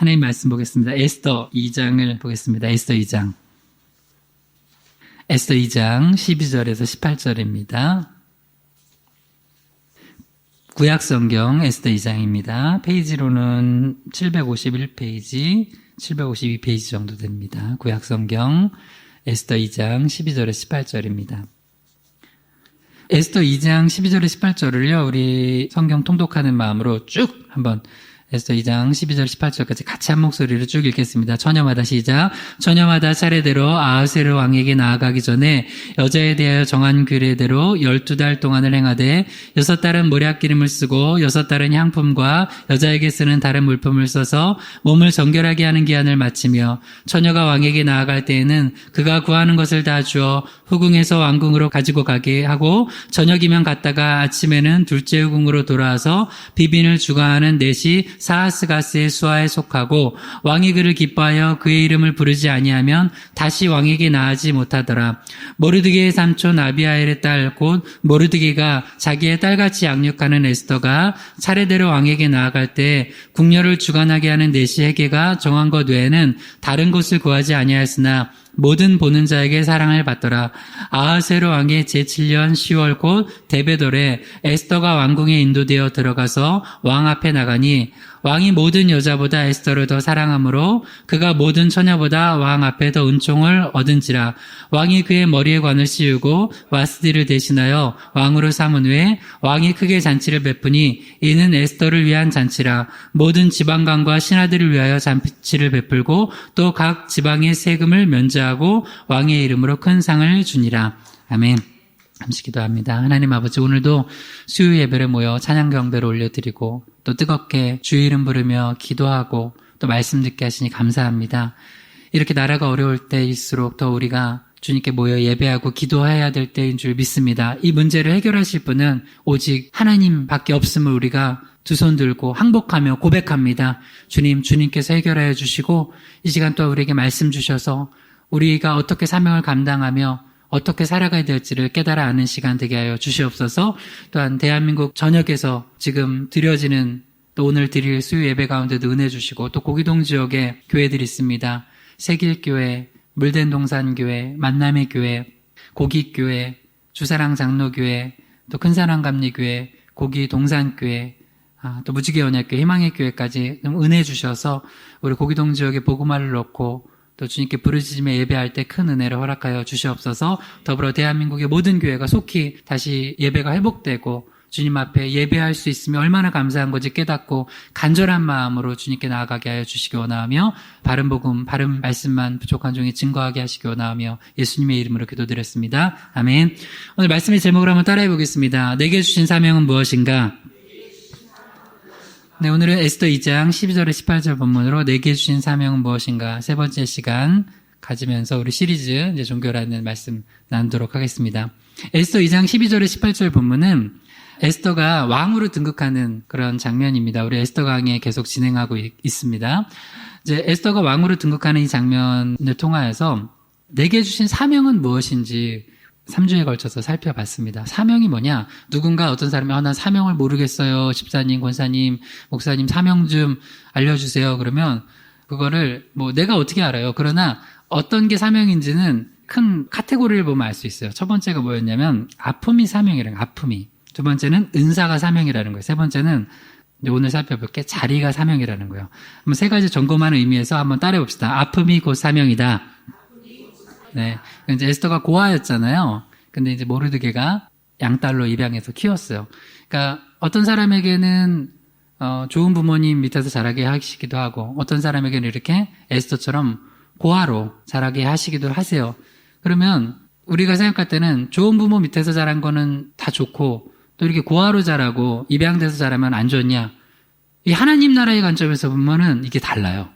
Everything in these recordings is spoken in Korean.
하나님 말씀 보겠습니다. 에스더 2장을 보겠습니다. 에스더 2장. 에스더 2장 12절에서 18절입니다. 구약성경 에스더 2장입니다. 페이지로는 751페이지, 752페이지 정도 됩니다. 구약성경 에스더 2장 12절에서 18절입니다. 에스더 2장 12절에 18절을요, 우리 성경 통독하는 마음으로 쭉 한번 에스더 2장 12절 18절까지 같이 한 목소리로 쭉 읽겠습니다. 처녀마다 시작. 처녀마다 차례대로 아하스웨로 왕에게 나아가기 전에 여자에 대하여 정한 규례대로 12달 동안을 행하되 6달은 모략기름을 쓰고 6달은 향품과 여자에게 쓰는 다른 물품을 써서 몸을 정결하게 하는 기한을 마치며 처녀가 왕에게 나아갈 때에는 그가 구하는 것을 다 주어 후궁에서 왕궁으로 가지고 가게 하고 저녁이면 갔다가 아침에는 둘째 후궁으로 돌아와서 비빈을 주관하는 넷이 사하스가스의 수하에 속하고 왕이 그를 기뻐하여 그의 이름을 부르지 아니하면 다시 왕에게 나아지 못하더라. 모르드게의 삼촌 아비하일의 딸 곧 모르드게가 자기의 딸같이 양육하는 에스더가 차례대로 왕에게 나아갈 때 궁녀를 주관하게 하는 넷이 헤게가 정한 것 외에는 다른 것을 구하지 아니하였으나 모든 보는 자에게 사랑을 받더라. 아하스웨로 왕의 제7년 10월 곧 데베돌에 에스더가 왕궁에 인도되어 들어가서 왕 앞에 나가니 왕이 모든 여자보다 에스더를 더 사랑하므로 그가 모든 처녀보다 왕 앞에 더 은총을 얻은지라. 왕이 그의 머리에 관을 씌우고 와스디를 대신하여 왕으로 삼은 후에 왕이 크게 잔치를 베푸니 이는 에스더를 위한 잔치라. 모든 지방관과 신하들을 위하여 잔치를 베풀고 또 각 지방의 세금을 면제하고 왕의 이름으로 큰 상을 주니라. 아멘. 잠시 기도합니다. 하나님 아버지, 오늘도 수요 예배를 모여 찬양 경배를 올려드리고 또 뜨겁게 주의 이름 부르며 기도하고 또 말씀 듣게 하시니 감사합니다. 이렇게 나라가 어려울 때일수록 더 우리가 주님께 모여 예배하고 기도해야 될 때인 줄 믿습니다. 이 문제를 해결하실 분은 오직 하나님밖에 없음을 우리가 두 손 들고 항복하며 고백합니다. 주님께서 해결하여 주시고 이 시간 또 우리에게 말씀 주셔서 우리가 어떻게 사명을 감당하며 어떻게 살아가야 될지를 깨달아 아는 시간 되게 하여 주시옵소서. 또한 대한민국 전역에서 지금 드려지는 또 오늘 드릴 수요 예배 가운데도 은혜 주시고 또 고기동 지역에 교회들이 있습니다. 새길교회, 물된동산교회, 만남의 교회, 고깃교회, 주사랑 장로교회, 또 큰사랑감리교회, 고기동산교회, 또 무지개 언약교회, 희망의 교회까지 은혜 주셔서 우리 고기동 지역에 복음화를 넣고 또 주님께 부르짖으며 예배할 때 큰 은혜를 허락하여 주시옵소서. 더불어 대한민국의 모든 교회가 속히 다시 예배가 회복되고 주님 앞에 예배할 수 있으면 얼마나 감사한 건지 깨닫고 간절한 마음으로 주님께 나아가게 하여 주시기 원하며 바른 복음, 바른 말씀만 부족한 종이 증거하게 하시기 원하며 예수님의 이름으로 기도드렸습니다. 아멘. 오늘 말씀의 제목을 한번 따라해 보겠습니다. 내게 주신 사명은 무엇인가? 네, 오늘은 에스더 2장 12절에 18절 본문으로 내게 주신 사명은 무엇인가 세 번째 시간 가지면서 우리 시리즈 이제 종교라는 말씀 나누도록 하겠습니다. 에스더 2장 12절에 18절 본문은 에스더가 왕으로 등극하는 그런 장면입니다. 우리 에스더 강의 계속 진행하고 있습니다. 이제 에스더가 왕으로 등극하는 이 장면을 통하여서 내게 주신 사명은 무엇인지 3주에 걸쳐서 살펴봤습니다. 사명이 뭐냐? 누군가 어떤 사람이 난 사명을 모르겠어요. 집사님, 권사님, 목사님 사명 좀 알려주세요. 그러면 그거를 내가 어떻게 알아요? 그러나 어떤 게 사명인지는 큰 카테고리를 보면 알 수 있어요. 첫 번째가 뭐였냐면 아픔이 사명이라는 거예요. 아픔이. 두 번째는 은사가 사명이라는 거예요. 세 번째는 오늘 살펴볼 게 자리가 사명이라는 거예요. 한번 세 가지 점검하는 의미에서 한번 따라해 봅시다. 아픔이 곧 사명이다. 네. 이제 에스더가 고아였잖아요. 근데 이제 모르드게가 양딸로 입양해서 키웠어요. 그러니까 어떤 사람에게는 좋은 부모님 밑에서 자라게 하시기도 하고 어떤 사람에게는 이렇게 에스더처럼 고아로 자라게 하시기도 하세요. 그러면 우리가 생각할 때는 좋은 부모 밑에서 자란 거는 다 좋고 또 이렇게 고아로 자라고 입양돼서 자라면 안 좋냐? 이 하나님 나라의 관점에서 보면은 이게 달라요.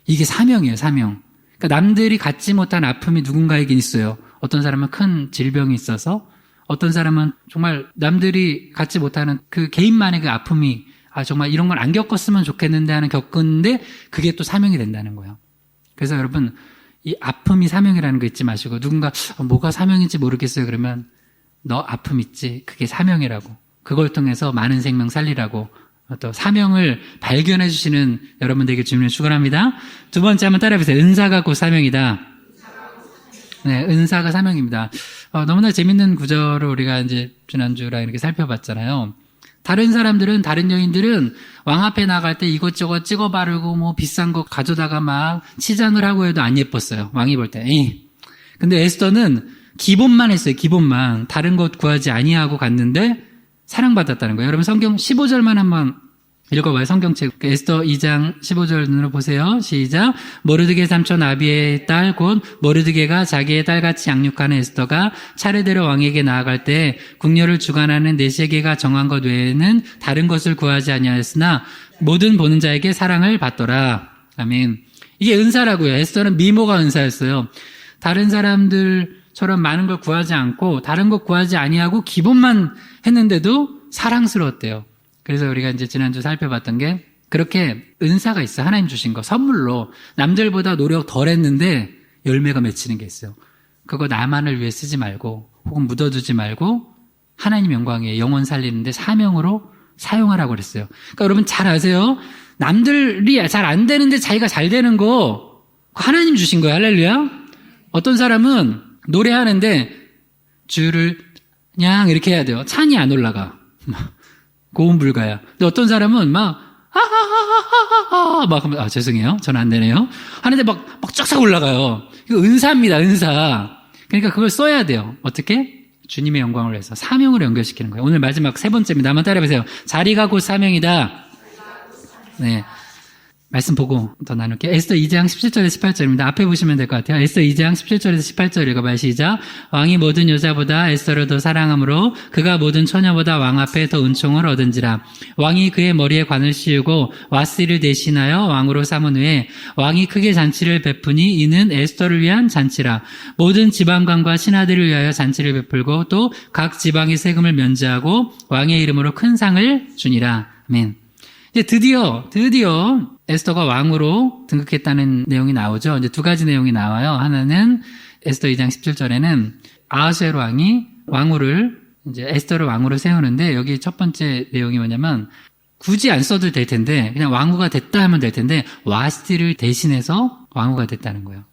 이게 사명이에요, 사명. 그러니까 남들이 갖지 못한 아픔이 누군가에겐 있어요. 어떤 사람은 큰 질병이 있어서 어떤 사람은 정말 남들이 갖지 못하는 그 개인만의 그 아픔이 정말 이런 걸 안 겪었으면 좋겠는데 하는 겪었는데 그게 또 사명이 된다는 거예요. 그래서 여러분 이 아픔이 사명이라는 거 잊지 마시고 누군가 뭐가 사명인지 모르겠어요. 그러면 너 아픔 있지? 그게 사명이라고. 그걸 통해서 많은 생명 살리라고 또 사명을 발견해 주시는 여러분 되게 주님을 축원합니다. 두 번째 한번 따라해보세요. 은사가 곧 사명이다. 네, 은사가 사명입니다. 너무나 재밌는 구절을 우리가 이제 지난주랑 이렇게 살펴봤잖아요. 다른 사람들은, 다른 여인들은 왕 앞에 나갈 때 이것저것 찍어 바르고 뭐 비싼 거 가져다가 막 치장을 하고 해도 안 예뻤어요. 왕이 볼 때. 근데 에스더는 기본만 했어요. 기본만. 다른 것 구하지 아니하고 갔는데 사랑받았다는 거예요. 여러분 성경 15절만 한번 읽어봐요. 성경책 에스더 2장 15절 눈으로 보세요. 시작. 모르드게 삼촌 아비의 딸 곧 모르드게가 자기의 딸같이 양육하는 에스더가 차례대로 왕에게 나아갈 때 궁녀를 주관하는 네세게가 정한 것 외에는 다른 것을 구하지 아니하였으나 모든 보는 자에게 사랑을 받더라. 아멘. 이게 은사라고요. 에스더는 미모가 은사였어요. 다른 사람들처럼 많은 걸 구하지 않고 다른 것 구하지 아니하고 기본만 했는데도 사랑스러웠대요. 그래서 우리가 이제 지난주 살펴봤던 게 그렇게 은사가 있어요. 하나님 주신 거 선물로 남들보다 노력 덜 했는데 열매가 맺히는 게 있어요. 그거 나만을 위해 쓰지 말고 혹은 묻어두지 말고 하나님 영광에 영혼 살리는데 사명으로 사용하라고 그랬어요. 그러니까 여러분 잘 아세요. 남들이 잘 안 되는데 자기가 잘 되는 거 하나님 주신 거예요. 할렐루야. 어떤 사람은 노래하는데 주를 그냥 이렇게 해야 돼요. 찬이 안 올라가. 고음 불가야. 근데 어떤 사람은 막 하하하하하하 막 하면 죄송해요. 저는 안 되네요. 하는데 막 쫙쫙 올라가요. 이거 은사입니다. 은사. 그러니까 그걸 써야 돼요. 어떻게? 주님의 영광을 위해서 사명으로 연결시키는 거예요. 오늘 마지막 세 번째입니다. 한번 따라해보세요. 자리가 곧 사명이다. 네. 말씀 보고 더 나눌게요. 에스더 2장 17절에서 18절입니다. 앞에 보시면 될 것 같아요. 에스더 2장 17절에서 18절 읽어봐요. 시작. 왕이 모든 여자보다 에스더를 더 사랑함으로 그가 모든 처녀보다 왕 앞에 더 은총을 얻은지라. 왕이 그의 머리에 관을 씌우고 와스티를 대신하여 왕으로 삼은 후에 왕이 크게 잔치를 베푸니 이는 에스더를 위한 잔치라. 모든 지방관과 신하들을 위하여 잔치를 베풀고 또 각 지방의 세금을 면제하고 왕의 이름으로 큰 상을 주니라. 아멘. 이제 드디어 에스더가 왕으로 등극했다는 내용이 나오죠. 이제 두 가지 내용이 나와요. 하나는 에스더 2장 17절에는 아하수에로 왕이 왕후를 이제 에스더를 왕후로 세우는데 여기 첫 번째 내용이 뭐냐면 굳이 안 써도 될 텐데 그냥 왕후가 됐다 하면 될 텐데 와스티를 대신해서 왕후가 됐다는 거예요.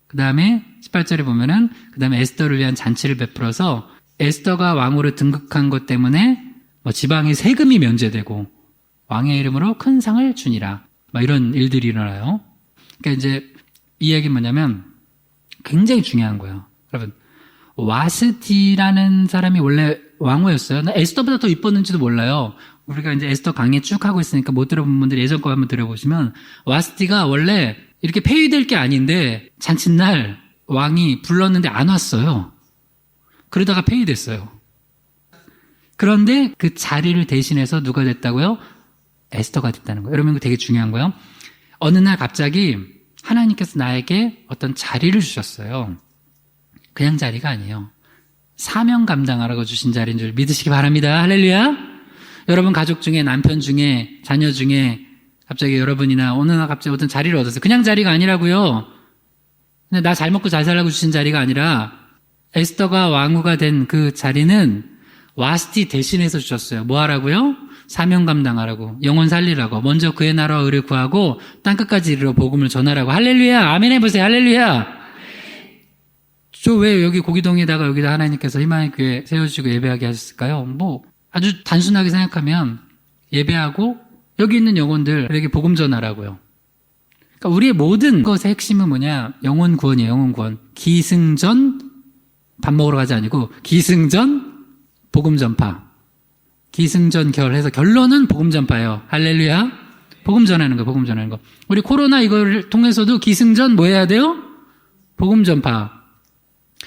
그 다음에 18절에 보면은 그 다음에 에스더를 위한 잔치를 베풀어서 에스더가 왕후로 등극한 것 때문에 뭐 지방의 세금이 면제되고 왕의 이름으로 큰 상을 주니라. 막 이런 일들이 일어나요. 그러니까 이제 이 얘기는 뭐냐면 굉장히 중요한 거예요. 여러분, 와스티라는 사람이 원래 왕후였어요. 에스더보다 더 이뻤는지도 몰라요. 우리가 이제 에스더 강의 쭉 하고 있으니까 못 들어본 분들 예전 거 한번 들어보시면 와스티가 원래 이렇게 폐위될 게 아닌데 잔칫날 왕이 불렀는데 안 왔어요. 그러다가 폐위됐어요. 그런데 그 자리를 대신해서 누가 됐다고요? 에스더가 됐다는 거예요. 여러분 이거 되게 중요한 거예요. 어느 날 갑자기 하나님께서 나에게 어떤 자리를 주셨어요. 그냥 자리가 아니에요. 사명 감당하라고 주신 자리인 줄 믿으시기 바랍니다. 할렐루야. 여러분 가족 중에 남편 중에 자녀 중에 갑자기 여러분이나 어느 날 갑자기 어떤 자리를 얻었어요. 그냥 자리가 아니라고요. 근데 나 잘 먹고 잘 살라고 주신 자리가 아니라 에스더가 왕후가 된 그 자리는 와스티 대신해서 주셨어요. 뭐 하라고요? 사명 감당하라고, 영혼 살리라고, 먼저 그의 나라와 의를 구하고 땅끝까지 이르러 복음을 전하라고. 할렐루야. 아멘 해보세요. 할렐루야. 저 왜 여기 고기동에다가 여기다 하나님께서 희망의 교회 세워주시고 예배하게 하셨을까요? 뭐 아주 단순하게 생각하면 예배하고 여기 있는 영혼들에게 복음 전하라고요. 그러니까 우리의 모든 것의 핵심은 뭐냐? 영혼 구원이에요. 영혼 구원. 기승전 밥 먹으러 가지 아니고 기승전 복음 전파. 기승전결 해서 결론은 복음 전파예요. 할렐루야. 복음 전하는 거, 복음 전하는 거. 우리 코로나 이걸 통해서도 기승전 뭐 해야 돼요? 복음 전파.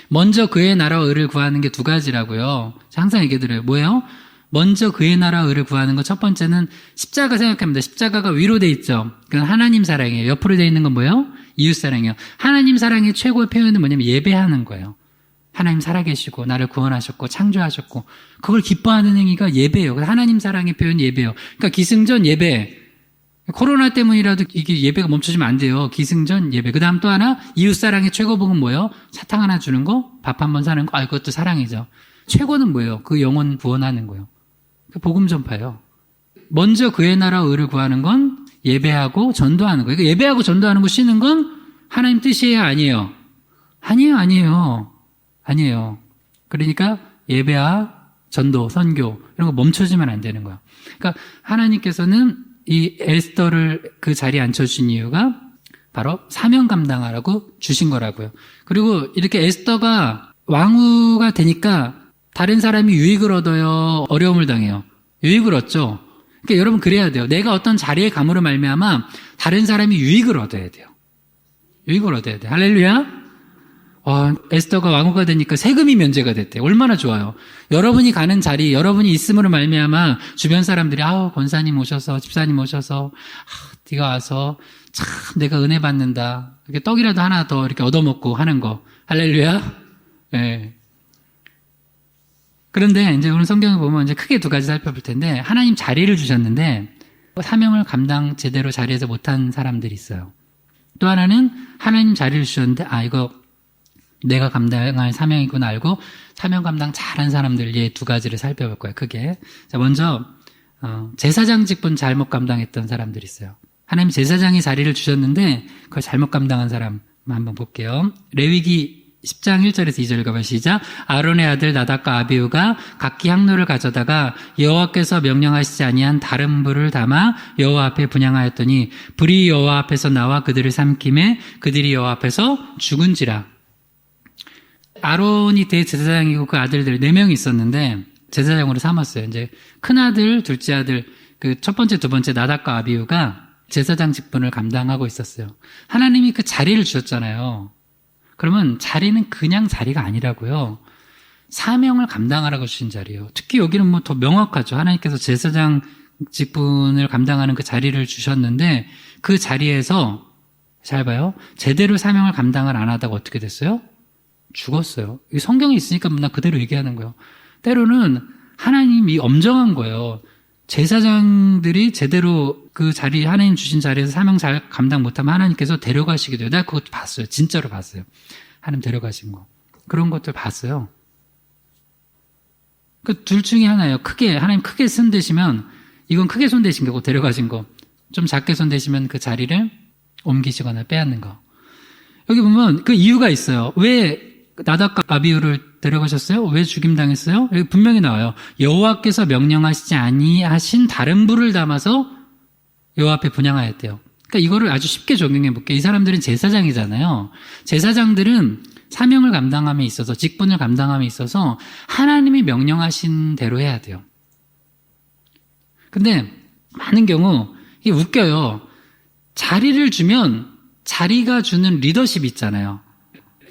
먼저 그의 나라와 의를 구하는 게 두 가지라고요. 항상 얘기드려요. 뭐예요? 먼저 그의 나라와 의를 구하는 거 첫 번째는 십자가 생각합니다. 십자가가 위로 돼 있죠. 그건 하나님 사랑이에요. 옆으로 돼 있는 건 뭐예요? 이웃 사랑이에요. 하나님 사랑의 최고의 표현은 뭐냐면 예배하는 거예요. 하나님 살아계시고 나를 구원하셨고 창조하셨고 그걸 기뻐하는 행위가 예배예요. 하나님 사랑의 표현이 예배예요. 그러니까 기승전 예배. 코로나 때문이라도 이게 예배가 멈춰지면 안 돼요. 기승전 예배. 그 다음 또 하나 이웃사랑의 최고복은 뭐예요? 사탕 하나 주는 거? 밥 한 번 사는 거? 그것도 사랑이죠. 최고는 뭐예요? 그 영혼 구원하는 거예요. 그 복음 전파예요. 먼저 그의 나라와 의를 구하는 건 예배하고 전도하는 거예요. 예배하고 전도하는 거 쉬는 건 하나님 뜻이에요, 아니에요? 아니에요. 그러니까 예배와 전도, 선교 이런 거 멈춰지면 안 되는 거야. 그러니까 하나님께서는 이 에스더를 그 자리에 앉혀주신 이유가 바로 사명 감당하라고 주신 거라고요. 그리고 이렇게 에스더가 왕후가 되니까 다른 사람이 유익을 얻어요? 어려움을 당해요? 유익을 얻죠. 그러니까 여러분 그래야 돼요. 내가 어떤 자리에 감으로 말미암아 다른 사람이 유익을 얻어야 돼요. 유익을 얻어야 돼요. 할렐루야. 에스더가 왕후가 되니까 세금이 면제가 됐대요. 얼마나 좋아요. 여러분이 가는 자리, 여러분이 있음으로 말미암아 주변 사람들이 권사님 오셔서, 집사님 오셔서 네가 와서 참 내가 은혜 받는다. 이렇게 떡이라도 하나 더 이렇게 얻어먹고 하는 거. 할렐루야. 네. 그런데 이제 오늘 성경을 보면 이제 크게 두 가지 살펴볼 텐데, 하나님 자리를 주셨는데 사명을 감당 제대로 자리에서 못한 사람들이 있어요. 또 하나는 하나님 자리를 주셨는데 이거 내가 감당할 사명이구나 알고 사명 감당 잘한 사람들, 이 두 가지를 살펴볼 거예요, 크게. 자, 먼저 제사장 직분 잘못 감당했던 사람들이 있어요. 하나님 제사장이 자리를 주셨는데 그걸 잘못 감당한 사람 한번 볼게요. 레위기 10장 1절에서 2절 읽어봐요. 시작. 아론의 아들 나답과 아비후가 각기 향로를 가져다가 여호와께서 명령하시지 아니한 다른 불을 담아 여호와 앞에 분향하였더니 불이 여호와 앞에서 나와 그들을 삼킴에 그들이 여호와 앞에서 죽은지라. 아론이 대제사장이고 그 아들들 4명이 있었는데 제사장으로 삼았어요. 이제 큰아들, 둘째 아들, 그 첫 번째, 두 번째 나답과 아비후가 제사장 직분을 감당하고 있었어요. 하나님이 그 자리를 주셨잖아요. 그러면 자리는 그냥 자리가 아니라고요. 사명을 감당하라고 주신 자리예요. 특히 여기는 뭐 더 명확하죠. 하나님께서 제사장 직분을 감당하는 그 자리를 주셨는데 그 자리에서 잘 봐요. 제대로 사명을 감당을 안 하다가 어떻게 됐어요? 죽었어요. 이 성경에 있으니까 나 그대로 얘기하는 거예요. 때로는 하나님이 엄정한 거예요. 제사장들이 제대로 그 자리, 하나님 주신 자리에서 사명 잘 감당 못하면 하나님께서 데려가시게 돼요. 내가 그것도 봤어요. 진짜로 봤어요. 하나님 데려가신 거. 그런 것들 봤어요. 그 둘 중에 하나예요. 하나님 크게 손대시면, 이건 크게 손대신 거고 데려가신 거. 좀 작게 손대시면 그 자리를 옮기시거나 빼앗는 거. 여기 보면 그 이유가 있어요. 왜 나답과 아비후를 데려가셨어요? 왜 죽임당했어요? 여기 분명히 나와요. 여호와께서 명령하시지 아니하신 다른 불을 담아서 여호와 앞에 분향하였대요. 그러니까 이거를 아주 쉽게 적용해 볼게요. 이 사람들은 제사장이잖아요. 제사장들은 사명을 감당함에 있어서, 직분을 감당함에 있어서 하나님이 명령하신 대로 해야 돼요. 근데 많은 경우 이게 웃겨요. 자리를 주면 자리가 주는 리더십이 있잖아요.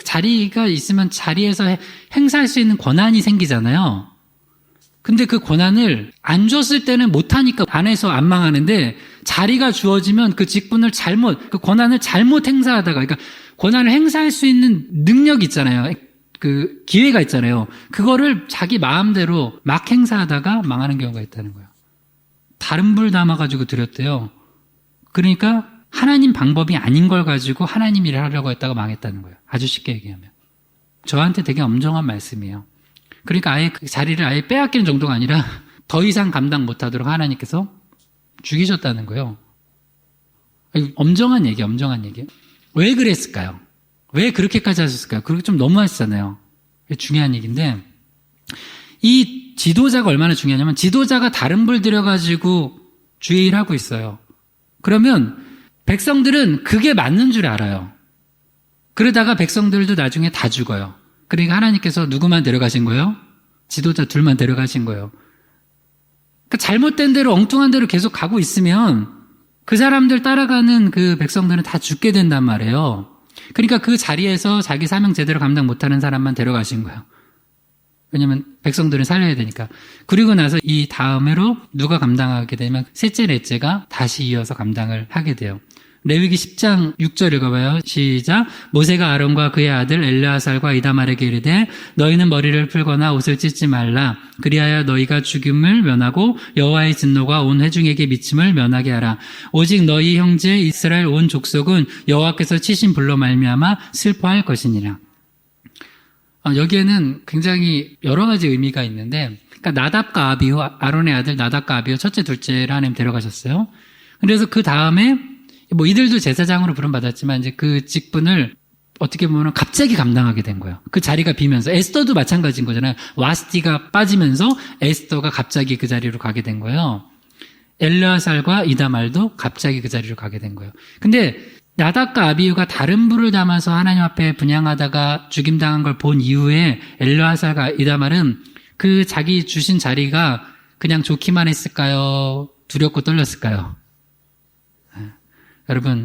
자리가 있으면 자리에서 행사할 수 있는 권한이 생기잖아요. 근데 그 권한을 안 줬을 때는 못하니까 안에서 안 망하는데 자리가 주어지면 그 직분을 그 권한을 잘못 행사하다가, 그러니까 권한을 행사할 수 있는 능력이 있잖아요. 그 기회가 있잖아요. 그거를 자기 마음대로 막 행사하다가 망하는 경우가 있다는 거예요. 다른 불 담아가지고 드렸대요. 그러니까 하나님 방법이 아닌 걸 가지고 하나님 일을 하려고 했다가 망했다는 거예요. 아주 쉽게 얘기하면. 저한테 되게 엄정한 말씀이에요. 그러니까 아예 그 자리를 아예 빼앗기는 정도가 아니라 더 이상 감당 못하도록 하나님께서 죽이셨다는 거예요. 엄정한 얘기. 왜 그랬을까요? 왜 그렇게까지 하셨을까요? 그렇게 좀 너무하시잖아요. 중요한 얘기인데, 이 지도자가 얼마나 중요하냐면 지도자가 다른 불 들여가지고 주의 일 하고 있어요. 그러면 백성들은 그게 맞는 줄 알아요. 그러다가 백성들도 나중에 다 죽어요. 그러니까 하나님께서 누구만 데려가신 거예요? 지도자 둘만 데려가신 거예요. 그러니까 잘못된 대로, 엉뚱한 대로 계속 가고 있으면 그 사람들 따라가는 그 백성들은 다 죽게 된단 말이에요. 그러니까 그 자리에서 자기 사명 제대로 감당 못하는 사람만 데려가신 거예요. 왜냐면 백성들은 살려야 되니까. 그리고 나서 이 다음으로 누가 감당하게 되면 셋째, 넷째가 다시 이어서 감당을 하게 돼요. 레위기 10장 6절 읽어봐요. 시작. 모세가 아론과 그의 아들 엘르아살과 이다말에게 이르되 너희는 머리를 풀거나 옷을 찢지 말라. 그리하여 너희가 죽임을 면하고 여호와의 진노가 온 회중에게 미침을 면하게 하라. 오직 너희 형제 이스라엘 온 족속은 여호와께서 치신 불로 말미암아 슬퍼할 것이니라. 여기에는 굉장히 여러 가지 의미가 있는데, 그러니까 나답과 아비후, 아론의 아들 나답과 아비후 첫째, 둘째를 하나님 데려가셨어요. 그래서 그 다음에 뭐 이들도 제사장으로 부름받았지만 이제 그 직분을 어떻게 보면 갑자기 감당하게 된 거예요. 그 자리가 비면서. 에스더도 마찬가지인 거잖아요. 와스티가 빠지면서 에스더가 갑자기 그 자리로 가게 된 거예요. 엘르아살과 이다말도 갑자기 그 자리로 가게 된 거예요. 근데 나답과 아비후가 다른 불을 담아서 하나님 앞에 분향하다가 죽임당한 걸 본 이후에 엘르아살과 이다말은 그 자기 주신 자리가 그냥 좋기만 했을까요? 두렵고 떨렸을까요?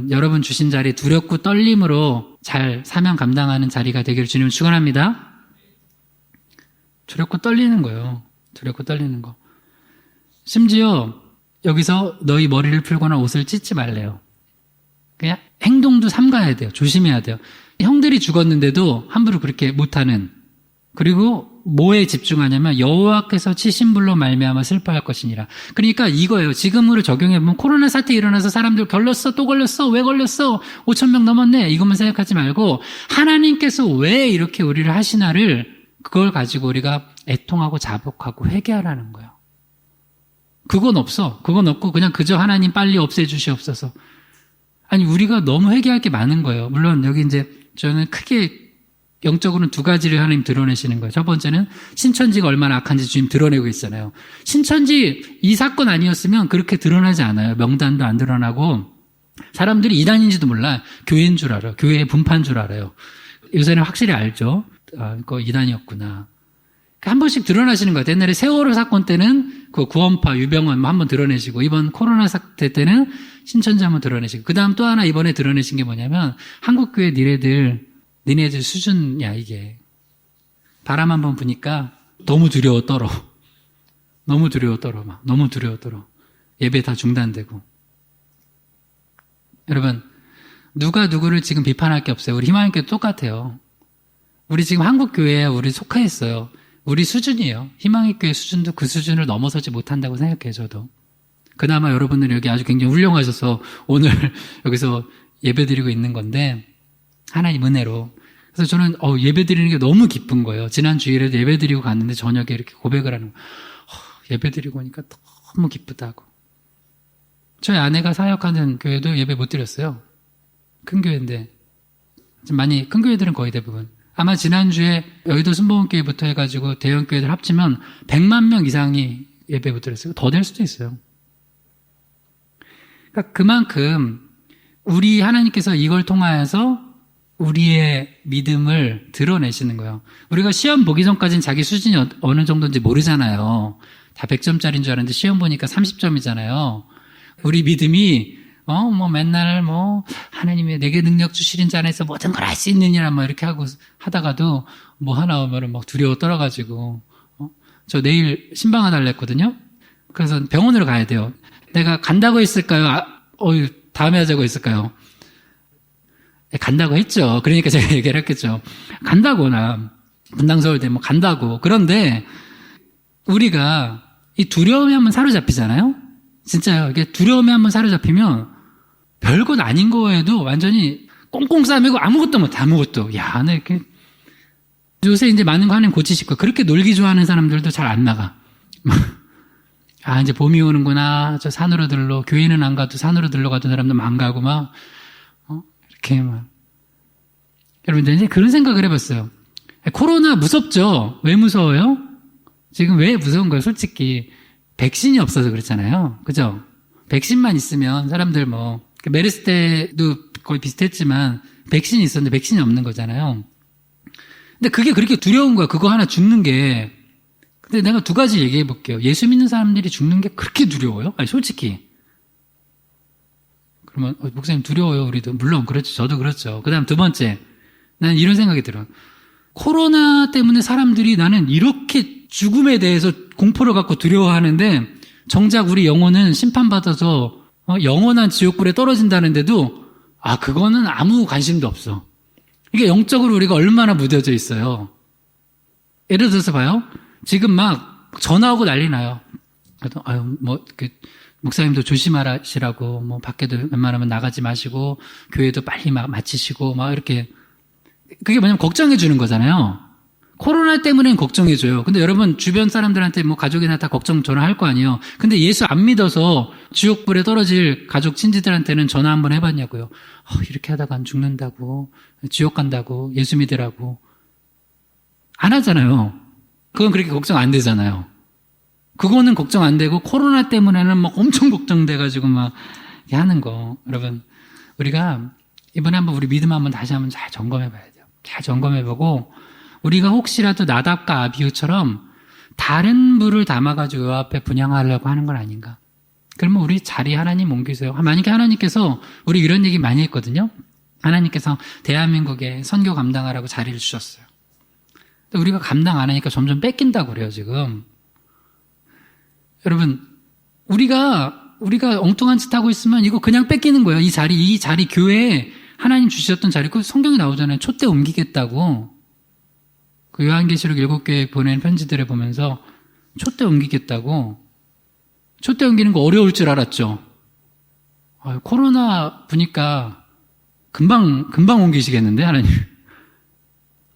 여러분 주신 자리 두렵고 떨림으로 잘 사명 감당하는 자리가 되기를 주님 축원합니다. 두렵고 떨리는 거예요. 두렵고 떨리는 거. 심지어 여기서 너희 머리를 풀거나 옷을 찢지 말래요. 그냥 행동도 삼가야 돼요. 조심해야 돼요. 형들이 죽었는데도 함부로 그렇게 못하는. 그리고 뭐에 집중하냐면 여호와께서 치신 불로 말미암아 슬퍼할 것이니라. 그러니까 이거예요. 지금으로 적용해보면 코로나 사태 일어나서 사람들 걸렸어, 또 걸렸어, 왜 걸렸어, 5,000명 넘었네, 이것만 생각하지 말고 하나님께서 왜 이렇게 우리를 하시나를, 그걸 가지고 우리가 애통하고 자복하고 회개하라는 거예요. 그건 없어. 그건 없고 그냥 그저 하나님 빨리 없애주시옵소서. 아니, 우리가 너무 회개할 게 많은 거예요. 물론 여기 이제 저는 크게 영적으로는 두 가지를 하나님 드러내시는 거예요. 첫 번째는 신천지가 얼마나 악한지 주님 드러내고 있잖아요. 신천지 이 사건 아니었으면 그렇게 드러나지 않아요. 명단도 안 드러나고 사람들이 이단인지도 몰라. 교회인 줄 알아요. 교회의 분파인 줄 알아요. 요새는 확실히 알죠. 그거 이단이었구나. 한 번씩 드러나시는 것 같아요. 옛날에 세월호 사건 때는 그 구원파, 유병원 한 번 드러내시고, 이번 코로나 사태 때는 신천지 한 번 드러내시고, 그 다음 또 하나 이번에 드러내신 게 뭐냐면 한국교회 니네들 수준이야, 이게. 바람 한 번 부니까 너무 두려워 떨어. 너무 두려워 떨어. 막 너무 두려워 떨어. 예배 다 중단되고. 여러분, 누가 누구를 지금 비판할 게 없어요. 우리 희망의 교회 똑같아요. 우리 지금 한국교회에 우리 속해 있어요. 우리 수준이에요. 희망의 교회 수준도 그 수준을 넘어서지 못한다고 생각해요, 저도. 그나마 여러분들이 여기 아주 굉장히 훌륭하셔서 오늘 여기서 예배 드리고 있는 건데, 하나님 은혜로. 그래서 저는 예배 드리는 게 너무 기쁜 거예요. 지난 주일에도 예배 드리고 갔는데 저녁에 이렇게 고백을 하는 거예요. 예배 드리고 오니까 너무 기쁘다고. 저희 아내가 사역하는 교회도 예배 못 드렸어요. 큰 교회인데. 많이 큰 교회들은 거의 대부분. 아마 지난주에 여의도 순복음교회부터 해가지고 대형 교회들 합치면 100만 명 이상이 예배 못 드렸어요. 더 될 수도 있어요. 그러니까 그만큼 우리 하나님께서 이걸 통하여서 우리의 믿음을 드러내시는 거예요. 우리가 시험 보기 전까지는 자기 수준이 어느 정도인지 모르잖아요. 다 100점짜리인 줄 알았는데 시험 보니까 30점이잖아요. 우리 믿음이 맨날 하나님이 내게 능력 주시는 자 안에서 모든 걸 할 수 있느니라 이렇게 하고 하다가도 하나 오면은 막 두려워 떨어가지고 저 내일 신방하달라 했거든요. 그래서 병원으로 가야 돼요. 내가 간다고 했을까요? 다음에 하자고 했을까요? 간다고 했죠. 그러니까 제가 얘기를 했겠죠. 간다고, 분당서울대 간다고. 그런데 우리가 이 두려움에 한번 사로잡히잖아요? 진짜요. 이게 두려움에 한번 사로잡히면 별것 아닌 거에도 완전히 꽁꽁 싸매고 아무것도 못해, 아무것도. 야, 나 이렇게. 요새 이제 많은 거 하나님 고치실 거예요. 그렇게 놀기 좋아하는 사람들도 잘 안 나가. 이제 봄이 오는구나. 저 산으로 들러. 교회는 안 가도 산으로 들러 가던 사람들 안 가고 이렇게 여러분들 이제 그런 생각을 해봤어요. 코로나 무섭죠? 왜 무서워요? 지금 왜 무서운 거예요? 솔직히. 백신이 없어서 그렇잖아요. 그죠? 백신만 있으면 사람들 메르스 때도 거의 비슷했지만 백신이 있었는데 백신이 없는 거잖아요. 근데 그게 그렇게 두려운 거야. 그거 하나 죽는 게. 근데 내가 두 가지 얘기해 볼게요. 예수 믿는 사람들이 죽는 게 그렇게 두려워요? 아니, 솔직히. 그러면, 목사님 두려워요, 우리도. 물론, 그렇죠. 저도 그렇죠. 그 다음 두 번째. 나는 이런 생각이 들어요. 코로나 때문에 사람들이 나는 이렇게 죽음에 대해서 공포를 갖고 두려워하는데, 정작 우리 영혼은 심판받아서 영원한 지옥불에 떨어진다는데도, 그거는 아무 관심도 없어. 이게 영적으로 우리가 얼마나 무뎌져 있어요. 예를 들어서 봐요. 지금 막 전화 오고 난리 나요. 그래도 목사님도 조심하시라고 밖에도 웬만하면 나가지 마시고 교회도 빨리 마치시고 이렇게. 그게 뭐냐면 걱정해 주는 거잖아요. 코로나 때문엔 걱정해줘요. 근데 여러분 주변 사람들한테 뭐 가족이나 다 걱정 전화할 거 아니에요. 근데 예수 안 믿어서 지옥불에 떨어질 가족 친지들한테는 전화 한번 해봤냐고요. 이렇게 하다가 죽는다고, 지옥 간다고, 예수 믿으라고. 안 하잖아요. 그건 그렇게 걱정 안 되잖아요. 그거는 걱정 안 되고 코로나 때문에는 막 엄청 걱정돼가지고 막 이렇게 하는 거. 여러분 우리가 이번에 한번 우리 믿음 한번 다시 한번 잘 점검해봐야 돼요. 잘 점검해보고 우리가 혹시라도 나답과 아비후처럼 다른 부를 담아가지고 요 앞에 분양하려고 하는 건 아닌가. 그러면 우리 자리 하나님 옮기세요. 만약에 하나님께서 우리 이런 얘기 많이 했거든요. 하나님께서 대한민국에 선교 감당하라고 자리를 주셨어요. 근데 우리가 감당 안 하니까 점점 뺏긴다고 그래요 지금. 여러분 우리가 엉뚱한 짓 하고 있으면 이거 그냥 뺏기는 거예요. 이 자리 교회에 하나님 주셨던 자리, 그 성경에 나오잖아요. 촛대 옮기겠다고. 그 요한계시록 7교회에 보낸 편지들을 보면서 촛대 옮기겠다고. 촛대 옮기는 거 어려울 줄 알았죠. 코로나 보니까 금방 옮기시겠는데 하나님.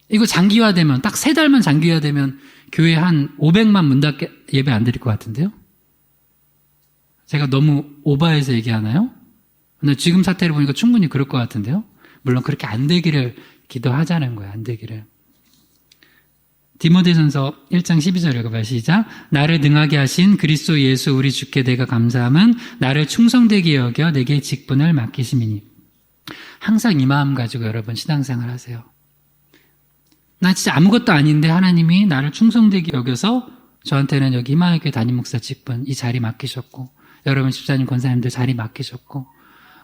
이거 장기화되면 딱 3달만 장기화되면 교회 한 500만 문 닫게 예배 안 드릴 것 같은데요. 제가 너무 오버해서 얘기하나요? 근데 지금 사태를 보니까 충분히 그럴 것 같은데요. 물론 그렇게 안 되기를 기도하자는 거예요. 안 되기를. 디모데전서 1장 12절 읽어봐요. 시작. 나를 능하게 하신 그리스도 예수 우리 주께 내가 감사함은 나를 충성되게 여겨 내게 직분을 맡기심이니. 항상 이 마음 가지고 여러분 신앙생활 하세요. 나 진짜 아무것도 아닌데 하나님이 나를 충성되게 여겨서 저한테는 여기 희망교회 담임 목사 직분 이 자리 맡기셨고 여러분 집사님 권사님들 자리 맡기셨고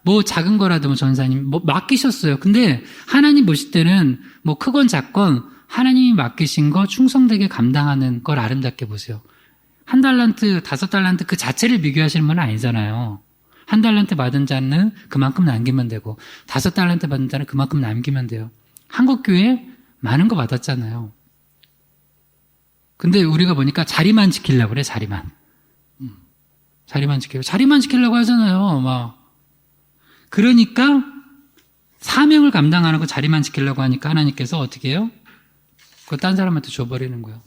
뭐 작은 거라도 뭐 전사님 뭐 맡기셨어요. 근데 하나님 보실 때는 뭐 크건 작건 하나님이 맡기신 거 충성되게 감당하는 걸 아름답게 보세요. 1달란트, 5달란트 그 자체를 비교하시는 분 아니잖아요. 1달란트 받은 자는 그만큼 남기면 되고 5달란트 받은 자는 그만큼 남기면 돼요. 한국교회 많은 거 받았잖아요. 근데 우리가 보니까 자리만 지키려고 그래. 자리만 지키려고 하잖아요. 막 그러니까 사명을 감당하는 거 자리만 지키려고 하니까 하나님께서 어떻게 해요? 그거 딴 사람한테 줘버리는 거예요.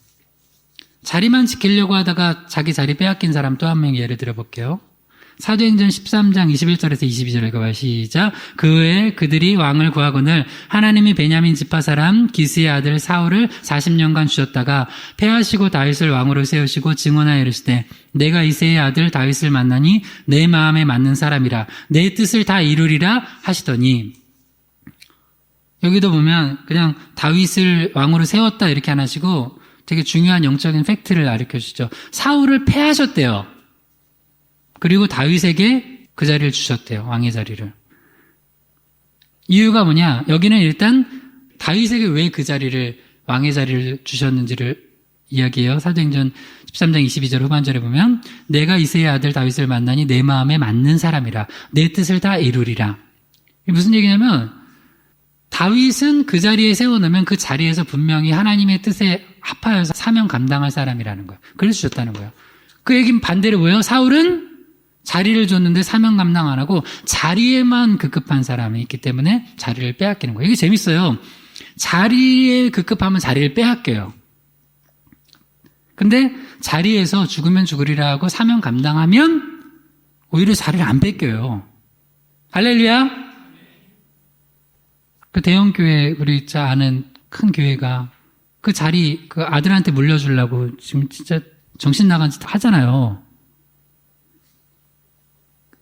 자리만 지키려고 하다가 자기 자리 빼앗긴 사람 또 한 명 예를 들어볼게요. 사도행전 13장 21절에서 22절 읽어봐요. 시작. 그 후에 그들이 왕을 구하거늘 하나님이 베냐민 지파 사람 기스의 아들 사울을 40년간 주셨다가 패하시고 다윗을 왕으로 세우시고 증언하여 이르시되 내가 이새의 아들 다윗을 만나니 내 마음에 맞는 사람이라 내 뜻을 다 이루리라 하시더니 여기도 보면 그냥 다윗을 왕으로 세웠다 이렇게 안 하시고 되게 중요한 영적인 팩트를 가르쳐 주시죠. 사울을 패하셨대요. 그리고 다윗에게 그 자리를 주셨대요. 왕의 자리를. 이유가 뭐냐? 여기는 일단 다윗에게 왜 그 자리를 왕의 자리를 주셨는지를 이야기해요. 사도행전 13장 22절 후반절에 보면 내가 이새의 아들 다윗을 만나니 내 마음에 맞는 사람이라 내 뜻을 다 이루리라. 이게 무슨 얘기냐면 다윗은 그 자리에 세워놓으면 그 자리에서 분명히 하나님의 뜻에 합하여서 사명 감당할 사람이라는 거예요. 그래서 주셨다는 거예요. 그 얘기는 반대로 뭐예요? 사울은 자리를 줬는데 사명 감당 안 하고 자리에만 급급한 사람이 있기 때문에 자리를 빼앗기는 거예요. 이게 재밌어요. 자리에 급급하면 자리를 빼앗겨요. 근데 자리에서 죽으면 죽으리라 하고 사명 감당하면 오히려 자리를 안 뺏겨요. 할렐루야. 그 대형교회 우리 아는 큰 교회가 그 자리 그 아들한테 물려주려고 지금 진짜 정신 나간 짓 하잖아요.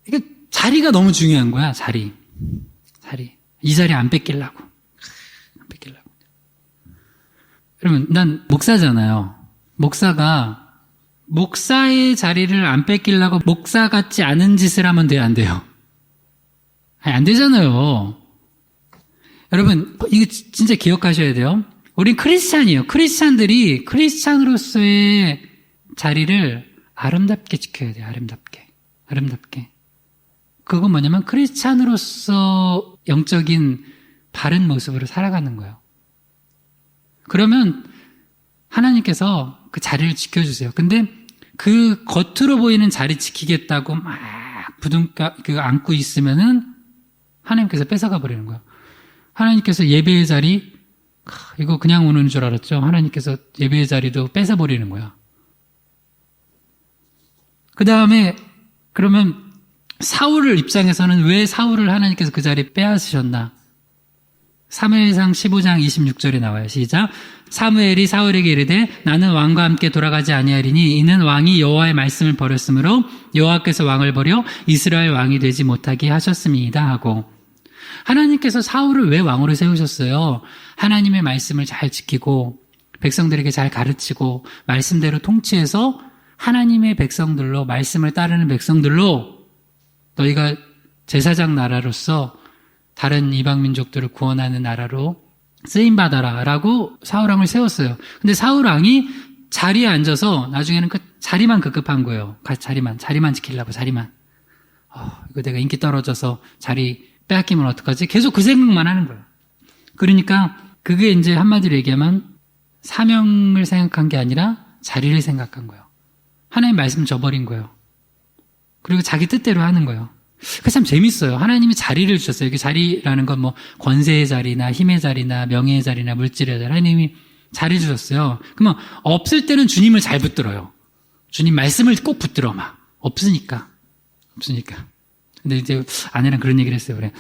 이게 자리가 너무 중요한 거야. 자리. 이 자리 안 뺏기려고. 여러분 난 목사잖아요. 목사가 목사의 자리를 안 뺏기려고 목사 같지 않은 짓을 하면 돼요? 안 돼요? 아니, 안 되잖아요. 여러분 이거 진짜 기억하셔야 돼요. 우린 크리스찬이에요. 크리스찬들이 크리스찬으로서의 자리를 아름답게 지켜야 돼요. 아름답게. 그건 뭐냐면 크리스찬으로서 영적인 바른 모습으로 살아가는 거예요. 그러면 하나님께서 그 자리를 지켜주세요. 근데 그 겉으로 보이는 자리 지키겠다고 막 부둥켜 그거 안고 있으면은 하나님께서 뺏어가 버리는 거예요. 하나님께서 예배의 자리 이거 그냥 오는 줄 알았죠. 하나님께서 예배의 자리도 뺏어버리는 거야. 그 다음에 그러면 사울을 입장에서는 왜 사울을 하나님께서 그 자리에 빼앗으셨나? 사무엘상 15장 26절에 나와요. 시작. 사무엘이 사울에게 이르되 나는 왕과 함께 돌아가지 아니하리니 이는 왕이 여호와의 말씀을 버렸으므로 여호와께서 왕을 버려 이스라엘 왕이 되지 못하게 하셨습니다 하고, 하나님께서 사울을 왜 왕으로 세우셨어요? 하나님의 말씀을 잘 지키고 백성들에게 잘 가르치고 말씀대로 통치해서 하나님의 백성들로, 말씀을 따르는 백성들로 너희가 제사장 나라로서 다른 이방 민족들을 구원하는 나라로 쓰임받아라 라고 사울왕을 세웠어요. 근데 사울왕이 자리에 앉아서 나중에는 그 자리만 급급한 거예요. 자리만 지키려고, 자리만. 이거 내가 인기 떨어져서 자리 빼앗기면 어떡하지? 계속 그 생각만 하는 거예요. 그러니까 그게 이제 한마디로 얘기하면 사명을 생각한 게 아니라 자리를 생각한 거예요. 하나님 말씀 저버린 거예요. 그리고 자기 뜻대로 하는 거예요. 그 참 재밌어요. 하나님이 자리를 주셨어요. 이게 자리라는 건 뭐 권세의 자리나 힘의 자리나 명예의 자리나 물질의 자리, 하나님이 자리 주셨어요. 그러면 없을 때는 주님을 잘 붙들어요. 주님 말씀을 꼭 붙들어 막. 없으니까. 근데 이제 아내랑 그런 얘기를 했어요. 그래.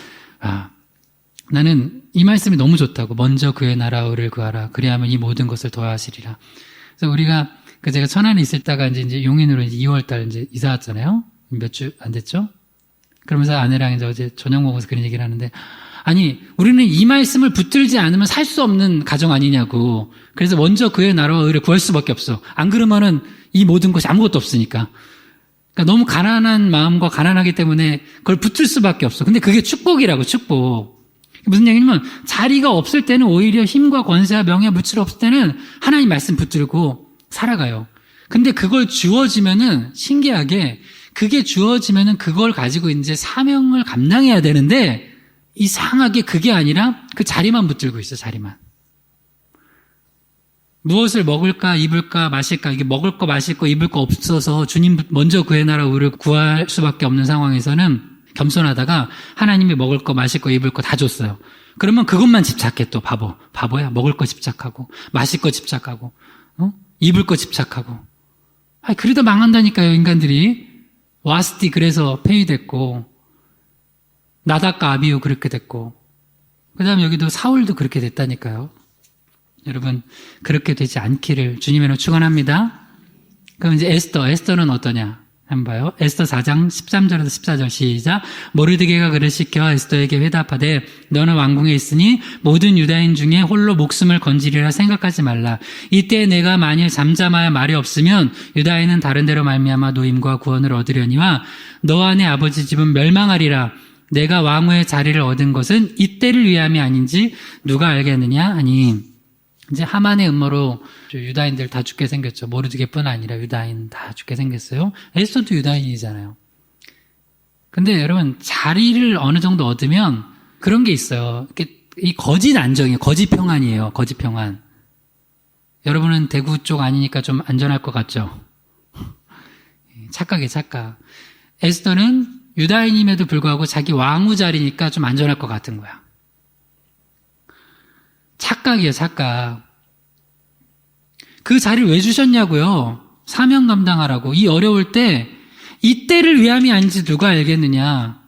나는 이 말씀이 너무 좋다고. 먼저 그의 나라를 구하라. 그리하면 이 모든 것을 더하시리라. 그래서 우리가 제가 천안에 있을 때가 이제 용인으로 이제 2월달 이제 이사 왔잖아요. 몇 주 안 됐죠? 그러면서 아내랑 이제 어제 저녁 먹어서 그런 얘기를 하는데, 아니, 우리는 이 말씀을 붙들지 않으면 살 수 없는 가정 아니냐고. 그래서 먼저 그의 나라와 의를 구할 수밖에 없어. 안 그러면은 이 모든 것이 아무것도 없으니까. 그러니까 너무 가난한 마음과 가난하기 때문에 그걸 붙들 수밖에 없어. 근데 그게 축복이라고, 축복. 무슨 얘기냐면 자리가 없을 때는 오히려 힘과 권세와 명예, 물질 없을 때는 하나님 말씀 붙들고 살아가요. 근데 그걸 주어지면은 신기하게 그게 주어지면은 그걸 가지고 이제 사명을 감당해야 되는데 이상하게 그게 아니라 그 자리만 붙들고 있어, 자리만. 무엇을 먹을까, 입을까, 마실까, 이게 먹을 거, 마실 거, 입을 거 없어서 주님 먼저 그의 나라 의를 구할 수밖에 없는 상황에서는 겸손하다가 하나님이 먹을 거, 마실 거, 입을 거 다 줬어요. 그러면 그것만 집착해 또 바보야. 먹을 거 집착하고, 마실 거 집착하고, 입을 거 집착하고. 그러다 망한다니까요, 인간들이. 와스티 그래서 폐위됐고, 나답과 아비후 그렇게 됐고, 그 다음에 여기도 사울도 그렇게 됐다니까요. 여러분, 그렇게 되지 않기를 주님으로 축원합니다. 그럼 이제 에스더는 어떠냐? 한번 봐요. 에스더 4장 13절에서 14절 시작. 모르드게가 그를 시켜 에스더에게 회답하되 너는 왕궁에 있으니 모든 유다인 중에 홀로 목숨을 건지리라 생각하지 말라. 이때 내가 만일 잠잠하여 말이 없으면 유다인은 다른 데로 말미암아 노임과 구원을 얻으려니와 너와 내 아버지 집은 멸망하리라. 내가 왕후의 자리를 얻은 것은 이때를 위함이 아닌지 누가 알겠느냐 하니, 이제 하만의 음모로 유다인들 다 죽게 생겼죠. 모르드게뿐 아니라 유다인 다 죽게 생겼어요. 에스더도 유다인이잖아요. 근데 여러분, 자리를 어느 정도 얻으면 그런 게 있어요. 이 거짓 안정이에요. 거짓 평안이에요. 거짓 평안. 여러분은 대구 쪽 아니니까 좀 안전할 것 같죠? 착각. 에스더는 유다인임에도 불구하고 자기 왕후 자리니까 좀 안전할 것 같은 거야. 착각이에요, 착각. 그 자리를 왜 주셨냐고요? 사명 감당하라고. 이 어려울 때 이때를 위함이 아닌지 누가 알겠느냐.